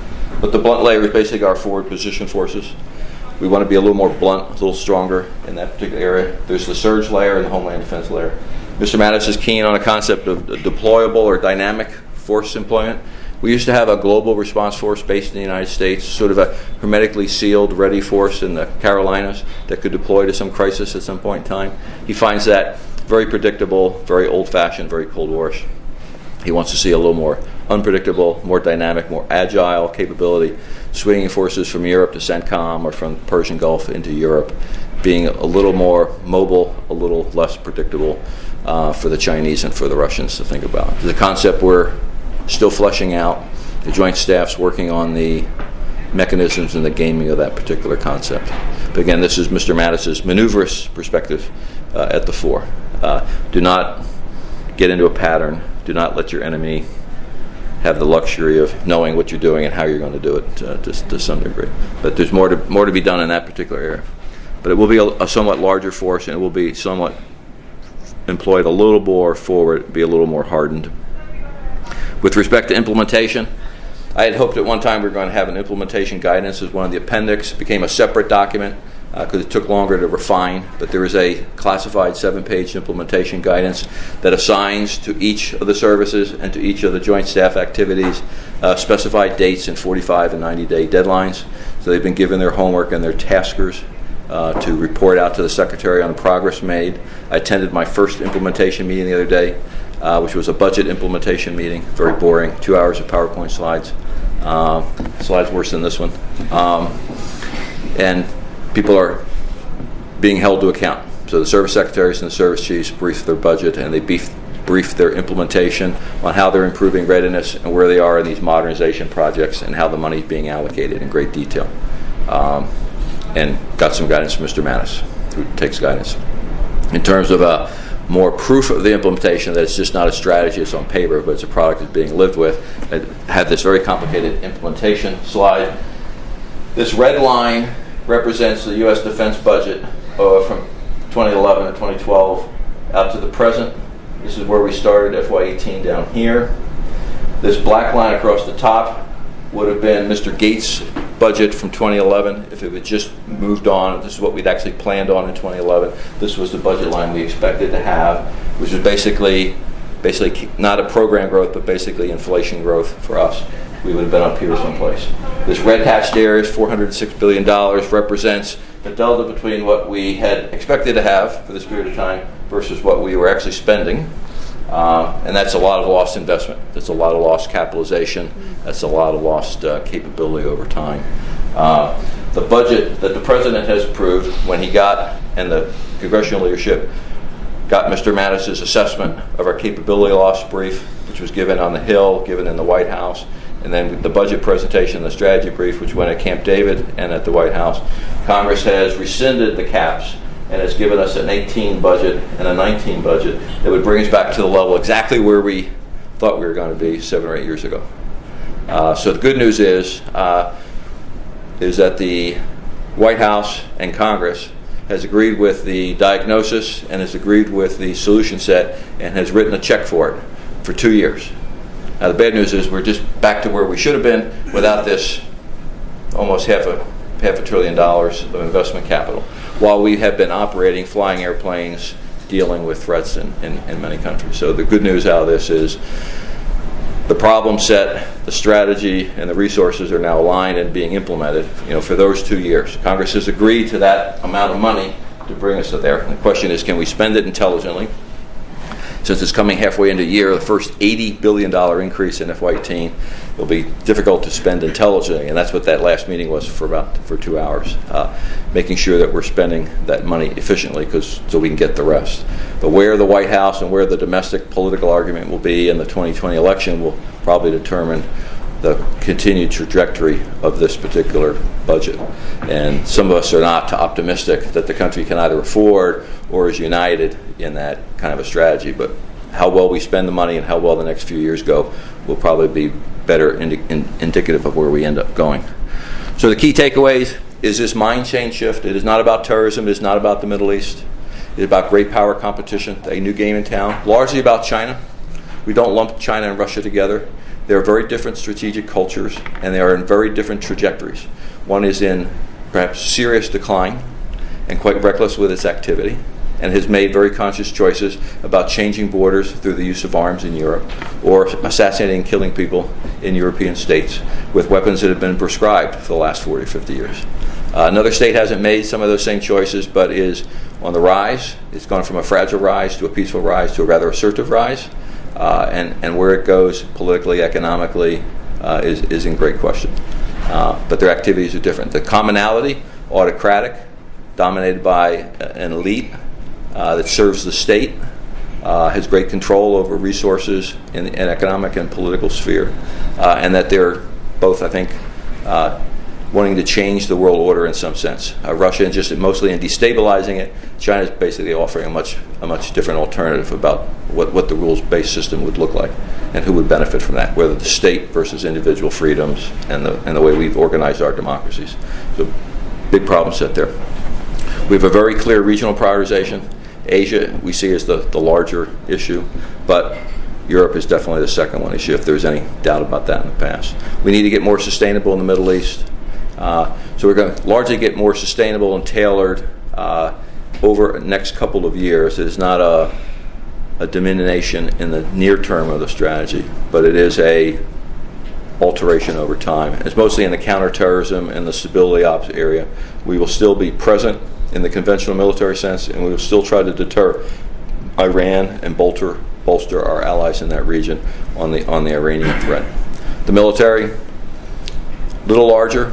But the blunt layer is basically our forward position forces. We want to be a little more blunt, a little stronger in that particular area. There's the surge layer and the homeland defense layer. Mr. Mattis is keen on a concept of deployable or dynamic force employment. We used to have a global response force based in the United States, sort of a hermetically sealed, ready force in the Carolinas that could deploy to some crisis at some point in time. He finds that very predictable, very old-fashioned, very Cold War-ish. He wants to see a little more unpredictable, more dynamic, more agile capability, swinging forces from Europe to CENTCOM or from the Persian Gulf into Europe, being a little more mobile, a little less predictable for the Chinese and for the Russians to think about. The concept we're still fleshing out. The Joint Staff's working on the mechanisms and the gaming of that particular concept. But again, this is Mr. Mattis's maneuverist perspective at the fore. Do not get into a pattern. Do not let your enemy have the luxury of knowing what you're doing and how you're going to do it to some degree. But there's more to be done in that particular area. But it will be a somewhat larger force, and it will be somewhat employed a little more forward, be a little more hardened. With respect to implementation, I had hoped at one time we were going to have an implementation guidance as one of the appendix. It became a separate document because it took longer to refine, but there is a classified 7-page implementation guidance that assigns to each of the services and to each of the joint staff activities specified dates and 45 and 90-day deadlines. So they've been given their homework and their taskers to report out to the Secretary on the progress made. I attended my first implementation meeting the other day, which was a budget implementation meeting, very boring, 2 hours of PowerPoint slides. Slides worse than this one. And people are being held to account. So the service secretaries and the service chiefs brief their budget, and they brief their implementation on how they're improving readiness and where they are in these modernization projects and how the money is being allocated in great detail. And got some guidance from Mr. Mattis, who takes guidance. In terms of more proof of the implementation, that it's just not a strategy, it's on paper, but it's a product that's being lived with. I had this very complicated implementation slide. This red line represents the U.S. defense budget from 2011 to 2012 out to the present. This is where we started FY18 down here. This black line across the top would have been Mr. Gates' budget from 2011 if it had just moved on. This is what we'd actually planned on in 2011. This was the budget line we expected to have, which was basically not a program growth, but basically inflation growth for us. We would have been up here someplace. This red hatched area is $406 billion, represents the delta between what we had expected to have for this period of time versus what we were actually spending. And that's a lot of lost investment. That's a lot of lost capitalization. That's a lot of lost capability over time. The budget that the President has approved when he got, and the congressional leadership got Mr. Mattis' assessment of our capability loss brief, which was given on the Hill, given in the White House, and then the budget presentation, the strategy brief, which went at Camp David and at the White House. Congress has rescinded the caps and has given us an 18 budget and a 19 budget that would bring us back to the level exactly where we thought we were going to be 7 or 8 years ago. So the good news is that the White House and Congress has agreed with the diagnosis and has agreed with the solution set and has written a check for it for 2 years. Now the bad news is we're just back to where we should have been without this almost half a $500 billion of investment capital, while we have been operating flying airplanes, dealing with threats in many countries. So the good news out of this is the problem set, the strategy, and the resources are now aligned and being implemented, for those 2 years. Congress has agreed to that amount of money to bring us to there. And the question is, can we spend it intelligently? Since it's coming halfway into a year, the first $80 billion increase in FY18, it'll be difficult to spend intelligently, and that's what that last meeting was for 2 hours, making sure that we're spending that money efficiently so we can get the rest. But where the White House and where the domestic political argument will be in the 2020 election will probably determine the continued trajectory of this particular budget. And some of us are not optimistic that the country can either afford or is united in that kind of a strategy. But how well we spend the money and how well the next few years go will probably be better indicative of where we end up going. So the key takeaways is this mind change shift. It is not about terrorism. It is not about the Middle East. It is about great power competition, a new game in town, largely about China. We don't lump China and Russia together. They're very different strategic cultures, and they are in very different trajectories. One is in perhaps serious decline and quite reckless with its activity, and has made very conscious choices about changing borders through the use of arms in Europe, or assassinating and killing people in European states with weapons that have been prescribed for the last 40 or 50 years. Another state hasn't made some of those same choices, but is on the rise. It's gone from a fragile rise to a peaceful rise to a rather assertive rise. And where it goes politically, economically, is in great question. But their activities are different. The commonality, autocratic, dominated by an elite that serves the state, has great control over resources in the economic and political sphere, and that they're both, I think, wanting to change the world order in some sense. Russia just mostly in destabilizing it. China is basically offering a much different alternative about what the rules-based system would look like and who would benefit from that, whether the state versus individual freedoms and the way we've organized our democracies. So big problem set there. We have a very clear regional prioritization. Asia we see as the larger issue, but Europe is definitely the second one issue, if there's any doubt about that in the past. We need to get more sustainable in the Middle East. So we're going to largely get more sustainable and tailored over the next couple of years. It is not a diminution in the near term of the strategy, but it is a alteration over time. It's mostly in the counter-terrorism and the stability ops area. We will still be present in the conventional military sense, and we will still try to deter Iran and bolster our allies in that region on the Iranian threat. The military, a little larger.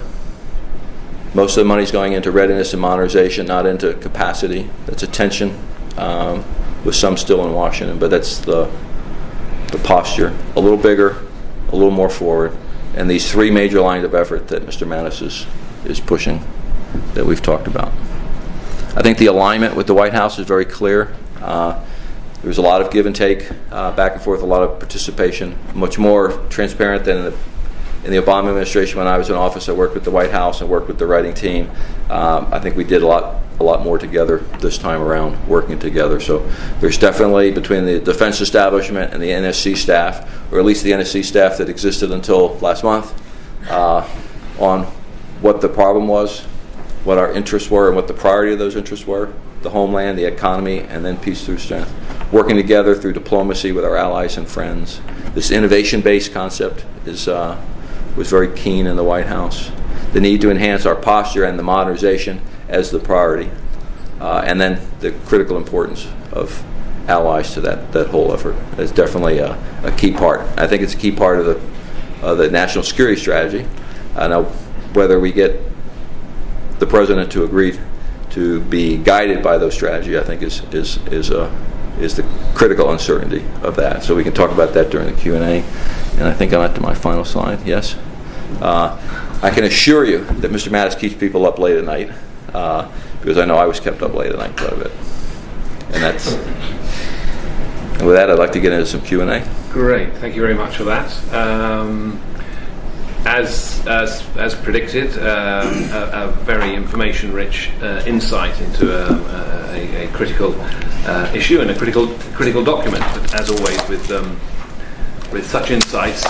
Most of the money is going into readiness and modernization, not into capacity. That's a tension, with some still in Washington, but that's the posture. A little bigger, a little more forward, and these three major lines of effort that Mr. Mattis is pushing that we've talked about. I think the alignment with the White House is very clear. There was a lot of give and take, back and forth, a lot of participation, much more transparent than in the Obama administration. When I was in office, I worked with the White House and worked with the writing team. I think we did a lot more together this time around, working together. So there's definitely, between the defense establishment and the NSC staff, or at least the NSC staff that existed until last month, on what the problem was, what our interests were, and what the priority of those interests were: the homeland, the economy, and then peace through strength. Working together through diplomacy with our allies and friends. This innovation-based concept was very keen in the White House. The need to enhance our posture and the modernization as the priority. And then the critical importance of allies to that whole effort is definitely a key part. I think it's a key part of the national security strategy. Now, whether we get the president to agree to be guided by those strategy, I think is the critical uncertainty of that. So we can talk about that during the Q&A. And I think I'm at my final slide. Yes? I can assure you that Mr. Mattis keeps people up late at night, because I know I was kept up late at night quite a bit. And with that, I'd like to get into some Q&A. Great. Thank you very much for that. As predicted, a very information-rich insight into a critical issue and a critical document. But as always, with such insights,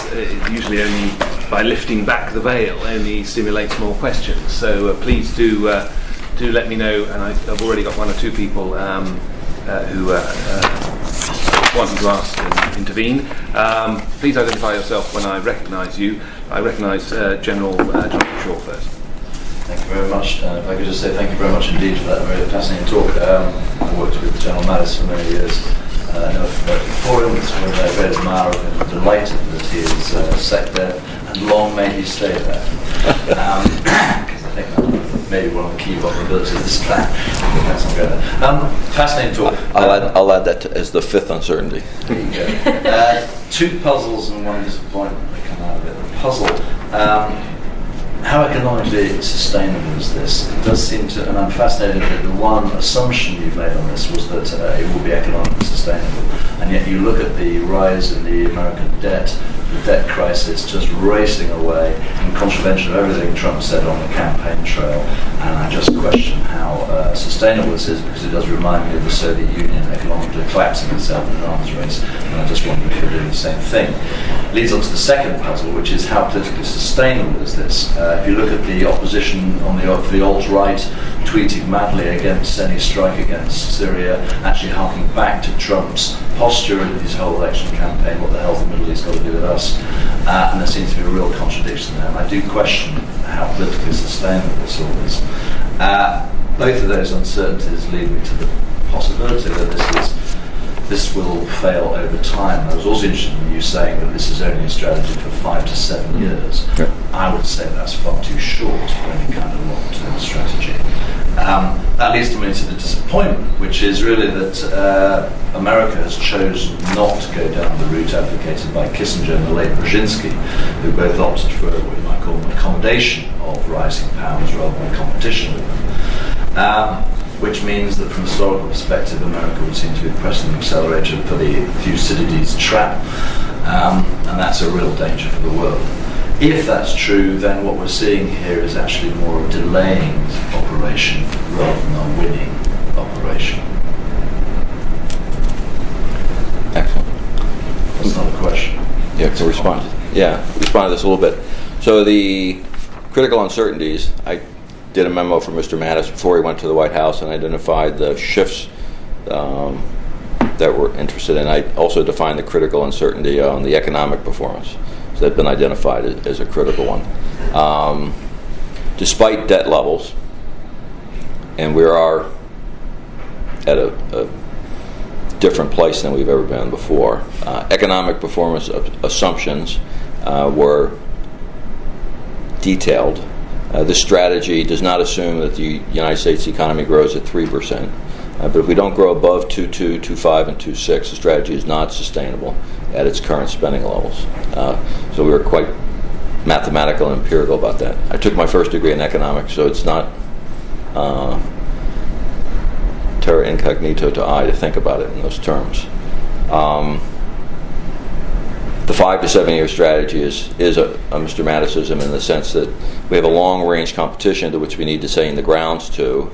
usually only by lifting back the veil only stimulates more questions. So please do let me know, and I've already got one or two people who wanting to ask intervene. Please identify yourself when I recognise you. I recognise General Jonathan Shaw first. Thank you very much. If I could just say thank you very much indeed for that very fascinating talk. I worked with General Mattis for many years. I know before him, it's one of my great admirer of him, delighted that he is sec there, and long may he stay there. Because I think that may be one of the key vulnerabilities of this plan. Fascinating talk. I'll add that as the fifth uncertainty. There you go. Two puzzles and one disappointment that come out of it. The puzzle. How economically sustainable is this? It does seem to, and I'm fascinated that the one assumption you've made on this was that it will be economically sustainable, and yet you look at the rise in the American debt, the debt crisis just racing away in contravention of everything Trump said on the campaign trail, and I just question how sustainable this is, because it does remind me of the Soviet Union economically collapsing itself in an arms race, and I just wonder if you're doing the same thing. Leads on to the second puzzle, which is how politically sustainable is this? If you look at the opposition on the alt-right tweeting madly against any strike against Syria, actually harking back to Trump's posture in his whole election campaign, what the hell's the Middle East got to do with us? And there seems to be a real contradiction there, and I do question how politically sustainable this all is. Both of those uncertainties lead me to the possibility that this will fail over time. I was also interested in you saying that this is only a strategy for 5 to 7 years. Yep. I would say that's far too short for any kind of long-term strategy. That leads me to the disappointment, which is really that America has chosen not to go down the route advocated by Kissinger and the late Brzezinski, who both opted for what you might call an accommodation of rising powers rather than competition with them. Which means that from a historical perspective, America would seem to be pressing the accelerator for the Thucydides trap, and that's a real danger for the world. If that's true, then what we're seeing here is actually more a delaying operation rather than a winning operation. Excellent. That's not a question. Yeah, to respond. Yeah, respond to this a little bit. So the critical uncertainties, I did a memo for Mr. Mattis before he went to the White House and identified the shifts that we're interested in. I also defined the critical uncertainty on the economic performance. So that's been identified as a critical one. Despite debt levels, and we are at a different place than we've ever been before, economic performance assumptions were detailed. This strategy does not assume that the United States economy grows at 3%. But if we don't grow above 2.2, 2.5, and 2.6, the strategy is not sustainable at its current spending levels. So we were quite mathematical and empirical about that. I took my first degree in economics, so it's not terra incognito to I to think about it in those terms. The 5 to 7 year strategy is a Mr. Mattisism in the sense that we have a long-range competition to which we need to saying the grounds to.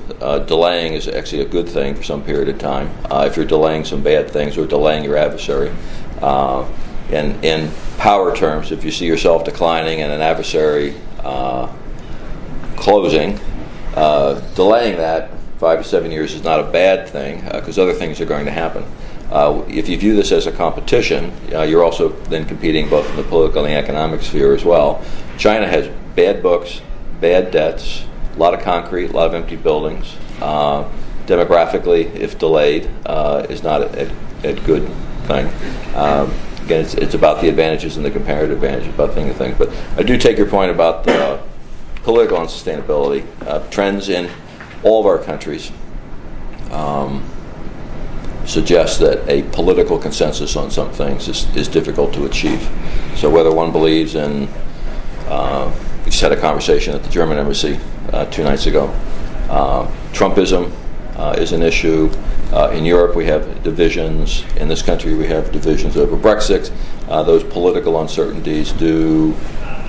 Delaying is actually a good thing for some period of time. If you're delaying some bad things or delaying your adversary. In power terms, if you see yourself declining and an adversary closing, delaying that 5 to 7 years is not a bad thing because other things are going to happen. If you view this as a competition, you're also then competing both in the political and the economic sphere as well. China has bad books, bad debts, a lot of concrete, a lot of empty buildings. Demographically, if delayed, is not a good thing. Again, it's about the advantages and the comparative advantages, about things. But I do take your point about the political unsustainability. Trends in all of our countries suggests that a political consensus on some things is difficult to achieve. So whether one believes in, we just had a conversation at the German embassy 2 nights ago, Trumpism is an issue. In Europe we have divisions. In this country we have divisions over Brexit. Those political uncertainties do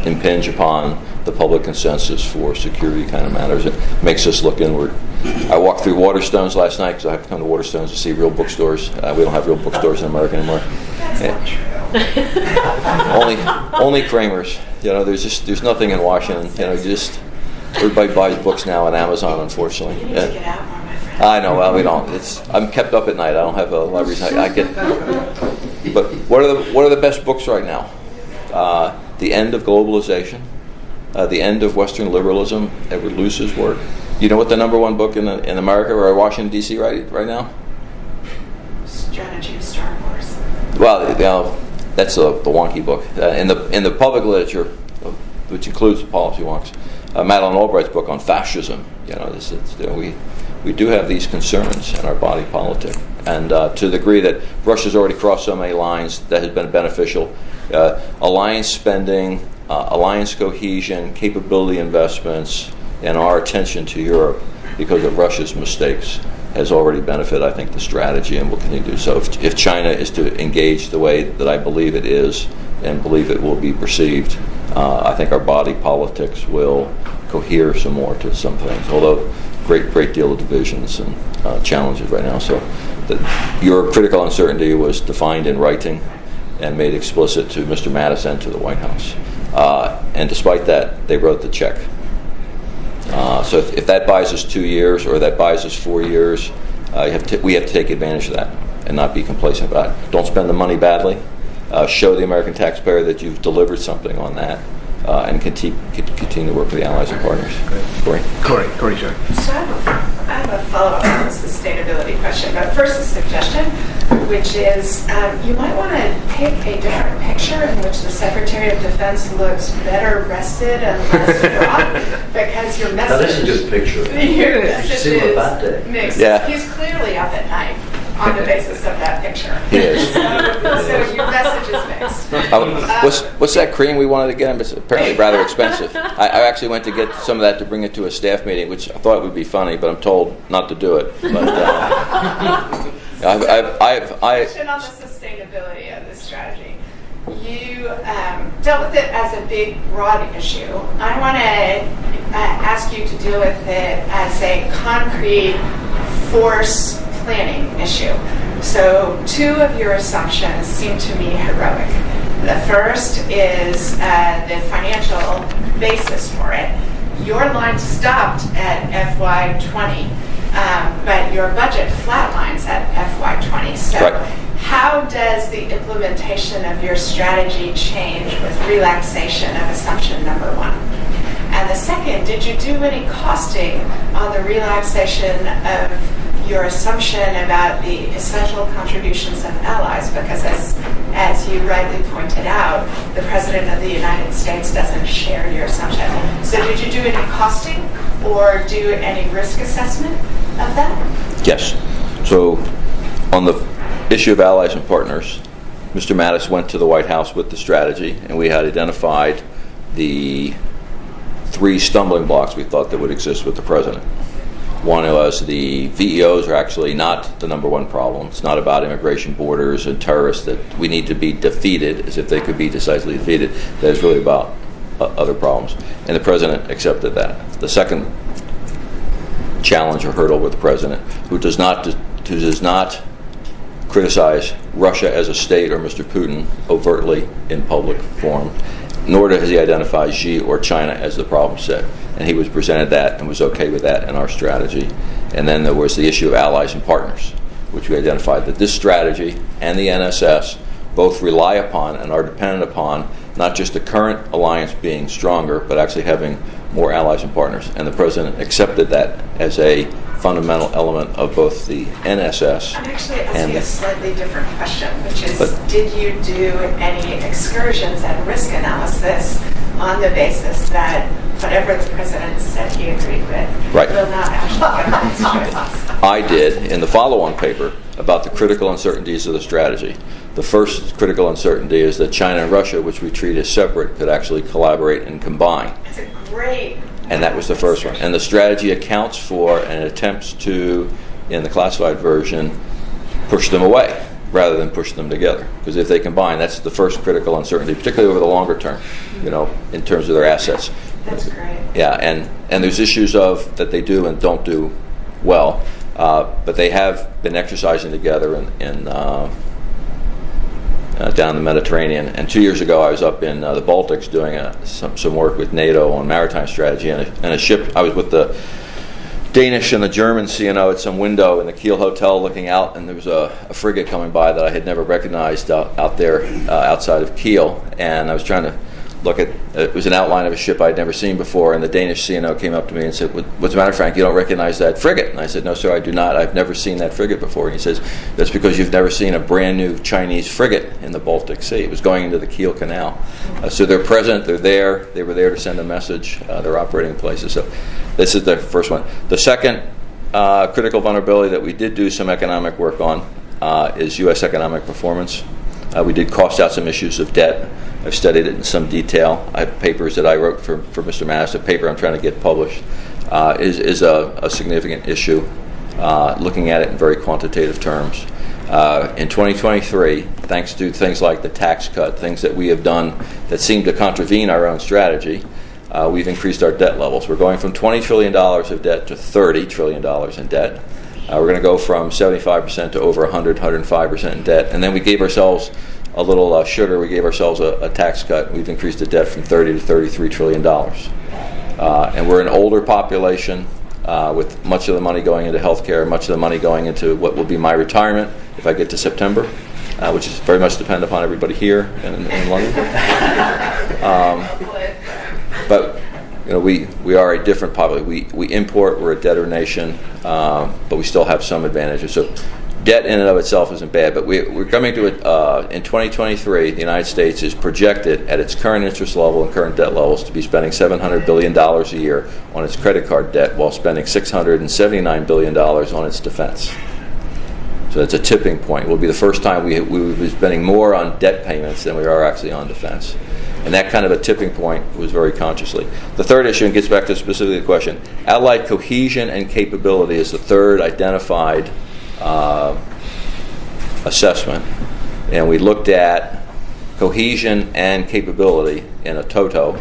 impinge upon the public consensus for security kind of matters. It makes us look inward. I walked through Waterstones last night because I have to come to Waterstones to see real bookstores. We don't have real bookstores in America anymore. That's not true. only Kramer's. There's nothing in Washington. Everybody buys books now on Amazon, unfortunately. You need to get out more, my friend. I know. Well, we don't. I'm kept up at night. I don't have a lot of reason. I get. But what are the best books right now? The End of Globalization, The End of Western Liberalism, Edward Luce's work. You know what the number one book in America or Washington D.C. right now? Strategy of Star Wars. Well, that's the wonky book. In the public literature, which includes the policy wonks, Madeleine Albright's book on fascism. We do have these concerns in our body politic, and to the degree that Russia's already crossed so many lines, that has been beneficial. Alliance spending, alliance cohesion, capability investments, and our attention to Europe because of Russia's mistakes has already benefited, I think, the strategy, and will continue to do so. If China is to engage the way that I believe it is and believe it will be perceived, I think our body politics will cohere some more to some things, although great deal of divisions and challenges right now. So your critical uncertainty was defined in writing and made explicit to Mr. Mattis and to the White House. And despite that, they wrote the check. So if that buys us 2 years or that buys us 4 years, we have to take advantage of that and not be complacent about it. Don't spend the money badly. Show the American taxpayer that you've delivered something on that, and continue to work with the allies and partners. Corey, sure. So I have a follow-up on the sustainability question, but first a suggestion, which is you might want to take a different picture in which the Secretary of Defense looks better rested and less fraught, because your message... That is a good picture. Your message is mixed. Yeah. He's clearly up at night on the basis of that picture. He is. So your message is mixed. What's that cream we wanted to get him? It's apparently rather expensive. I actually went to get some of that to bring it to a staff meeting, which I thought would be funny, but I'm told not to do it. But Question on the sustainability of this strategy. You dealt with it as a big, broad issue. I want to ask you to deal with it as a concrete force planning issue. So 2 of your assumptions seem to me heroic. The first is the financial basis for it. Your line stopped at FY20, but your budget flatlines at FY20. So right. How does the implementation of your strategy change with relaxation of assumption number 1? And the second, did you do any costing on the relaxation of your assumption about the essential contributions of allies? Because as you rightly pointed out, the President of the United States doesn't share your assumption. So did you do any costing or do any risk assessment of that? Yes. So on the issue of allies and partners, Mr. Mattis went to the White House with the strategy, and we had identified the 3 stumbling blocks we thought that would exist with the President. One was the VEOs are actually not the number one problem. It's not about immigration, borders, and terrorists that we need to be defeated as if they could be decisively defeated. That is really about other problems. And the President accepted that. The second challenge or hurdle with the President, who does not criticize Russia as a state or Mr. Putin overtly in public forum, nor does he identify Xi or China as the problem set. And he was presented that and was okay with that in our strategy. And then there was the issue of allies and partners, which we identified that this strategy and the NSS both rely upon and are dependent upon not just the current alliance being stronger, but actually having more allies and partners. And the President accepted that as a fundamental element of both the NSS. I'm actually asking a slightly different question, which is, did you do any excursions and risk analysis on the basis that whatever the President said he agreed with will not actually get these choices? I did in the follow-on paper about the critical uncertainties of the strategy. The first critical uncertainty is that China and Russia, which we treat as separate, could actually collaborate and combine. It's a great... And that was the first one. And the strategy accounts for and attempts to, in the classified version, push them away rather than push them together. Because if they combine, that's the first critical uncertainty, particularly over the longer term, in terms of their assets. That's great. Yeah, and there's issues of that they do and don't do well, but they have been exercising together in down the Mediterranean. And 2 years ago, I was up in the Baltics doing some work with NATO on maritime strategy, and a ship. I was with the Danish and the German CNO at some window in the Kiel Hotel looking out, and there was a frigate coming by that I had never recognized out there outside of Kiel, and I was trying to look at, it was an outline of a ship I'd never seen before, and the Danish CNO came up to me and said, "What's the matter, Frank? You don't recognize that frigate?" And I said, "No, sir, I do not. I've never seen that frigate before." And he says, "That's because you've never seen a brand new Chinese frigate in the Baltic Sea." It was going into the Kiel Canal. So they're present, they're there, they were there to send a message, they're operating places. So this is the first one. The second critical vulnerability that we did do some economic work on is U.S. economic performance. We did cost out some issues of debt. I've studied it in some detail. I have papers that I wrote for Mr. Mattis. A paper I'm trying to get published is a significant issue, looking at it in very quantitative terms. In 2023, thanks to things like the tax cut, things that we have done that seem to contravene our own strategy, we've increased our debt levels. We're going from $20 trillion of debt to $30 trillion in debt. We're going to go from 75% to over 105% in debt. And then we gave ourselves a little sugar. We gave ourselves a tax cut. We've increased the debt from $30 to $33 trillion. And we're an older population with much of the money going into healthcare, much of the money going into what will be my retirement if I get to September, which is very much dependent upon everybody here in London. But you know, we are a different population. We import. We're a debtor nation, but we still have some advantages. So debt in and of itself isn't bad. But we're coming to it in 2023. The United States is projected at its current interest level and current debt levels to be spending $700 billion a year on its credit card debt, while spending $679 billion on its defense. So that's a tipping point. It will be the first time we will be spending more on debt payments than we are actually on defense. And that kind of a tipping point was very consciously. The third issue, and gets back to specifically the question, allied cohesion and capability is the third identified assessment. And we looked at cohesion and capability in a toto,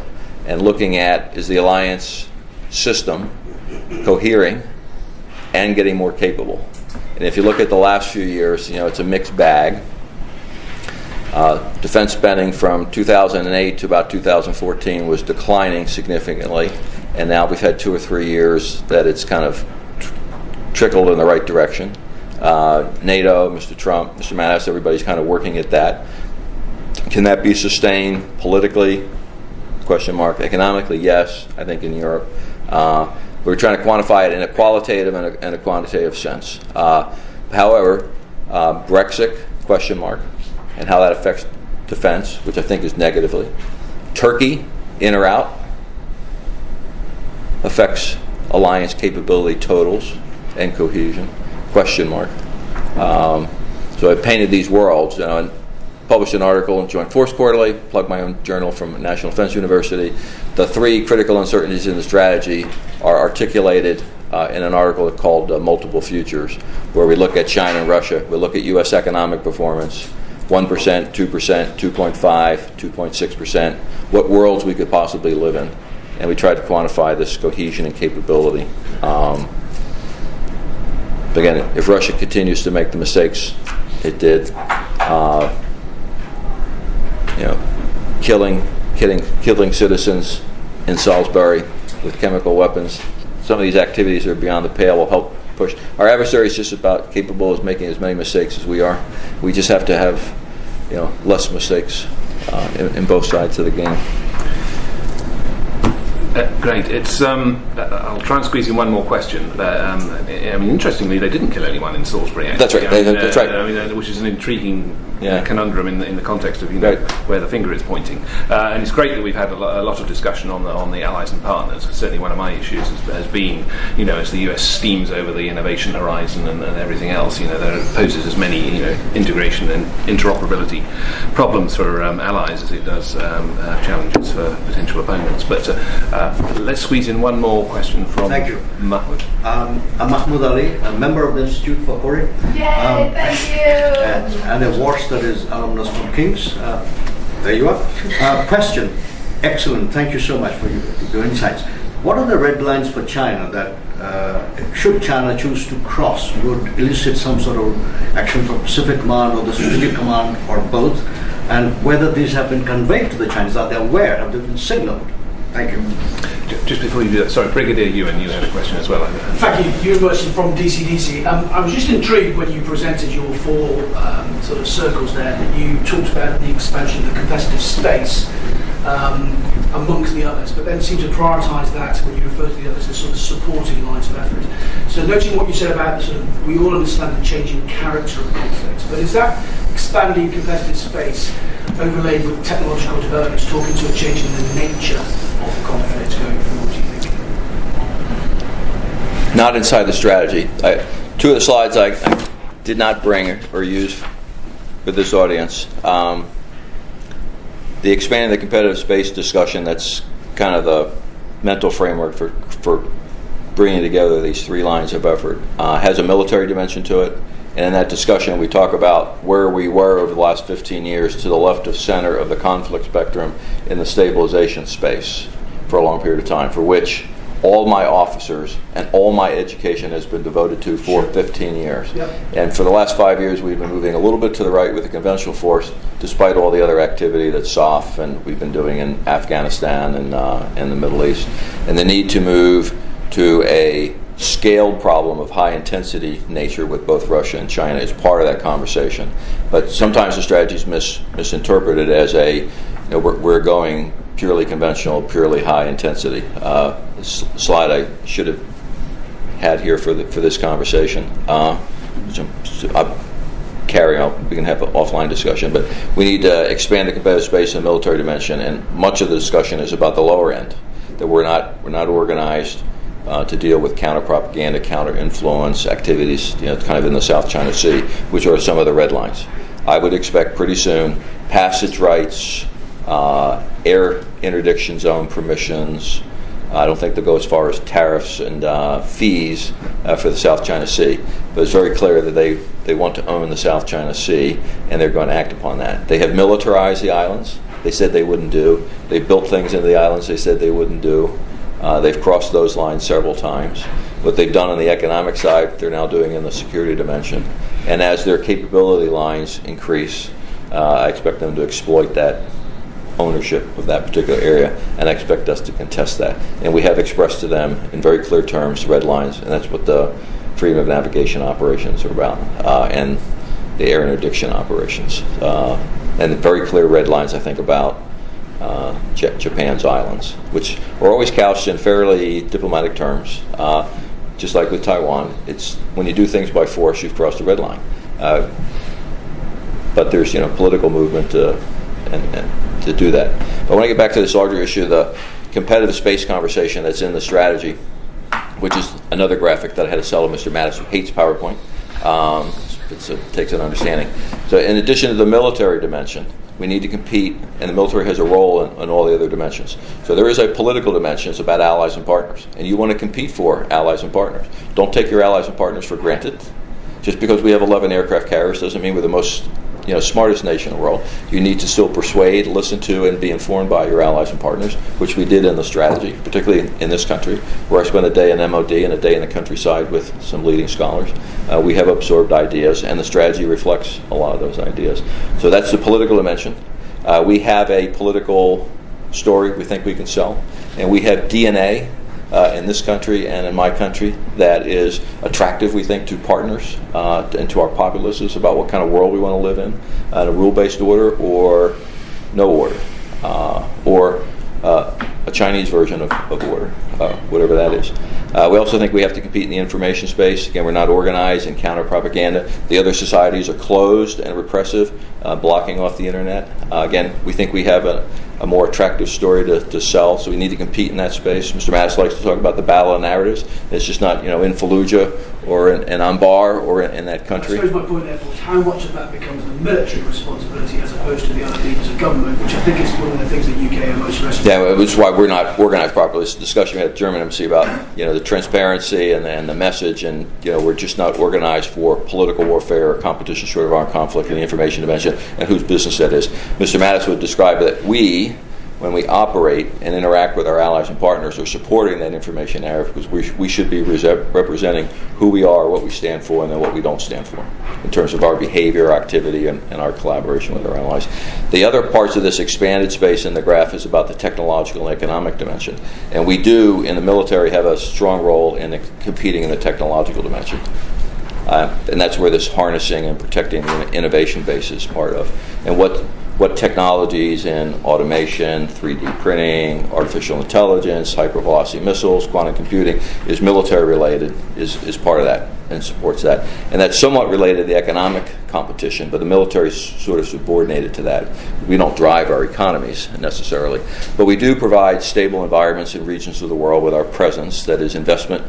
and looking at, is the alliance system cohering and getting more capable. And if you look at the last few years, you know, it's a mixed bag. Defense spending from 2008 to about 2014 was declining significantly, and now we've had 2 or 3 years that it's kind of trickled in the right direction. NATO, Mr. Trump, Mr. Mattis, everybody's kind of working at that. Can that be sustained politically? Question mark. Economically, yes, I think in Europe. We're trying to quantify it in a qualitative and a quantitative sense. However, Brexit, question mark, and how that affects defense, which I think is negatively. Turkey, in or out, affects alliance capability totals and cohesion, question mark. So I painted these worlds, and published an article in Joint Force Quarterly, plugged my own journal from National Defense University. The 3 critical uncertainties in the strategy are articulated in an article called Multiple Futures, where we look at China and Russia, we look at U.S. economic performance, 1%, 2%, 2.5%, 2.6%, what worlds we could possibly live in. And we tried to quantify this cohesion and capability. But again, if Russia continues to make the mistakes it did, killing citizens in Salisbury with chemical weapons, some of these activities that are beyond the pale will help push. Our adversary is just about capable of making as many mistakes as we are. We just have to have, less mistakes in both sides of the game. Great. It's. I'll try and squeeze in one more question. Interestingly, they didn't kill anyone in Salisbury. Actually. That's right. That's right. Which is an intriguing conundrum in the context of where the finger is pointing. And it's great that we've had a lot of discussion on the allies and partners. Certainly, one of my issues has been, as the US steams over the innovation horizon and everything else, that poses as many integration and interoperability problems for allies as it does challenges for potential opponents. But let's squeeze in one more question from Mahmoud. I'm Mahmoud Ali, a member of the Institute for Korea. Yay, thank you! And a war studies alumnus from King's. There you are. Question. Excellent. Thank you so much for your insights. What are the red lines for China that, should China choose to cross, would elicit some sort of action from Pacific Command or the Strategic Command or both? And whether these have been conveyed to the Chinese, are they aware, have they been signaled? Thank you. Just before you do that, sorry, Brigadier Ewan, you had a question as well. Thank you. Ewan Mercer from DCDC. I was just intrigued when you presented your four sort of circles there that you talked about the expansion of the competitive space amongst the others, but then seemed to prioritise that when you refer to the others as sort of supporting lines of effort. So noting what you said about the sort of, we all understand the changing character of conflict, but is that expanding competitive space overlaid with technological developments talking to a change in the nature of the conflict going forward, do you think? Not inside the strategy. Two of the slides I did not bring or use for this audience. The expanding the competitive space discussion, that's kind of the mental framework for bringing together these three lines of effort, has a military dimension to it. And in that discussion, we talk about where we were over the last 15 years to the left of center of the conflict spectrum in the stabilization space for a long period of time, for which all my officers and all my education has been devoted to for 15 years. Yep. And for the last 5 years, we've been moving a little bit to the right with the conventional force, despite all the other activity that's SOF and we've been doing in Afghanistan and the Middle East. And the need to move to a scaled problem of high intensity nature with both Russia and China is part of that conversation. But sometimes the strategy is misinterpreted as we're going purely conventional, purely high intensity. Slide I should have had here for this conversation. I'll carry on. We can have an offline discussion, but we need to expand the competitive space in the military dimension, and much of the discussion is about the lower end, that we're not organized to deal with counter-propaganda, counter-influence activities, kind of in the South China Sea, which are some of the red lines. I would expect pretty soon passage rights, air interdiction zone permissions. I don't think they'll go as far as tariffs and fees for the South China Sea, but it's very clear that they want to own the South China Sea, and they're going to act upon that. They have militarized the islands. They said they wouldn't do. They built things into the islands they said they wouldn't do. They've crossed those lines several times. What they've done on the economic side, they're now doing in the security dimension. And as their capability lines increase, I expect them to exploit that ownership of that particular area, and I expect us to contest that. And we have expressed to them in very clear terms, red lines, and that's what the freedom of navigation operations are about, and the air interdiction operations. And the very clear red lines, I think, about Japan's islands, which are always couched in fairly diplomatic terms. Just like with Taiwan, it's when you do things by force, you've crossed a red line. But there's political movement to do that. But when I get back to this larger issue, the competitive space conversation that's in the strategy, which is another graphic that I had to sell to Mr. Mattis, who hates PowerPoint. It takes an understanding. So in addition to the military dimension, we need to compete, and the military has a role in all the other dimensions. So there is a political dimension. It's about allies and partners. And you want to compete for allies and partners. Don't take your allies and partners for granted. Just because we have 11 aircraft carriers doesn't mean we're the most smartest nation in the world. You need to still persuade, listen to, and be informed by your allies and partners, which we did in the strategy, particularly in this country, where I spent a day in MOD and a day in the countryside with some leading scholars. We have absorbed ideas, and the strategy reflects a lot of those ideas. So that's the political dimension. We have a political story we think we can sell, and we have DNA in this country and in my country that is attractive, we think, to partners and to our populaces about what kind of world we want to live in, a rule-based order or no order, or a Chinese version of order, whatever that is. We also think we have to compete in the information space. Again, we're not organized in counter-propaganda. The other societies are closed and repressive, blocking off the internet. Again, we think we have a more attractive story to sell, so we need to compete in that space. Mr. Mattis likes to talk about the battle of narratives. It's just not, in Fallujah or in Anbar or in that country. I suppose my point therefore is how much of that becomes the military responsibility as opposed to the other leaders of government, which I think is one of the things that UK are most restless. Yeah, which is why we're not organized properly. This discussion we had at German Embassy about the transparency and the message, and we're just not organized for political warfare or competition short of armed conflict in the information dimension, and whose business that is. Mr. Mattis would describe that we when we operate and interact with our allies and partners, are supporting that information narrative, because we should be representing who we are, what we stand for, and then what we don't stand for in terms of our behavior, our activity, and our collaboration with our allies. The other parts of this expanded space in the graph is about the technological and economic dimension. And we do, in the military, have a strong role in competing in the technological dimension. And that's where this harnessing and protecting the innovation base is part of. And what technologies in automation, 3D printing, artificial intelligence, hypervelocity missiles, quantum computing is military related is part of that and supports that. And that's somewhat related to the economic competition, but the military is sort of subordinated to that. We don't drive our economies necessarily, but we do provide stable environments in regions of the world with our presence, that is investment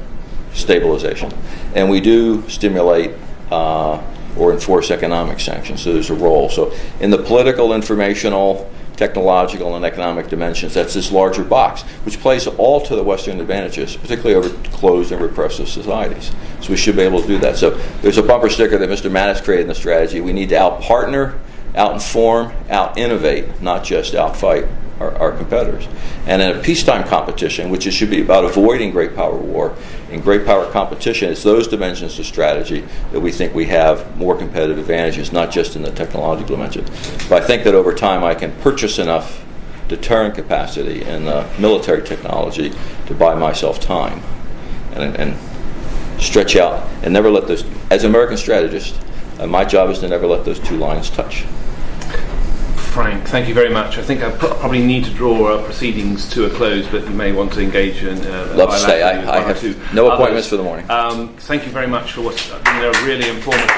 stabilization. And we do stimulate or enforce economic sanctions, so there's a role. So in the political, informational, technological, and economic dimensions, that's this larger box, which plays all to the Western advantages, particularly over closed and repressive societies. So we should be able to do that. So there's a bumper sticker that Mr. Mattis created in the strategy. We need to out-partner, out-inform, out-innovate, not just out-fight our competitors. And in a peacetime competition, which it should be about avoiding great power war, in great power competition, it's those dimensions of strategy that we think we have more competitive advantages, not just in the technological dimension. But I think that over time I can purchase enough deterrent capacity in the military technology to buy myself time and stretch out and never let those, as an American strategist, my job is to never let those two lines touch. Frank, thank you very much. I think I probably need to draw our proceedings to a close, but you may want to engage in. Love to stay. I have no appointments for the morning. Thank you very much for what's been a really informative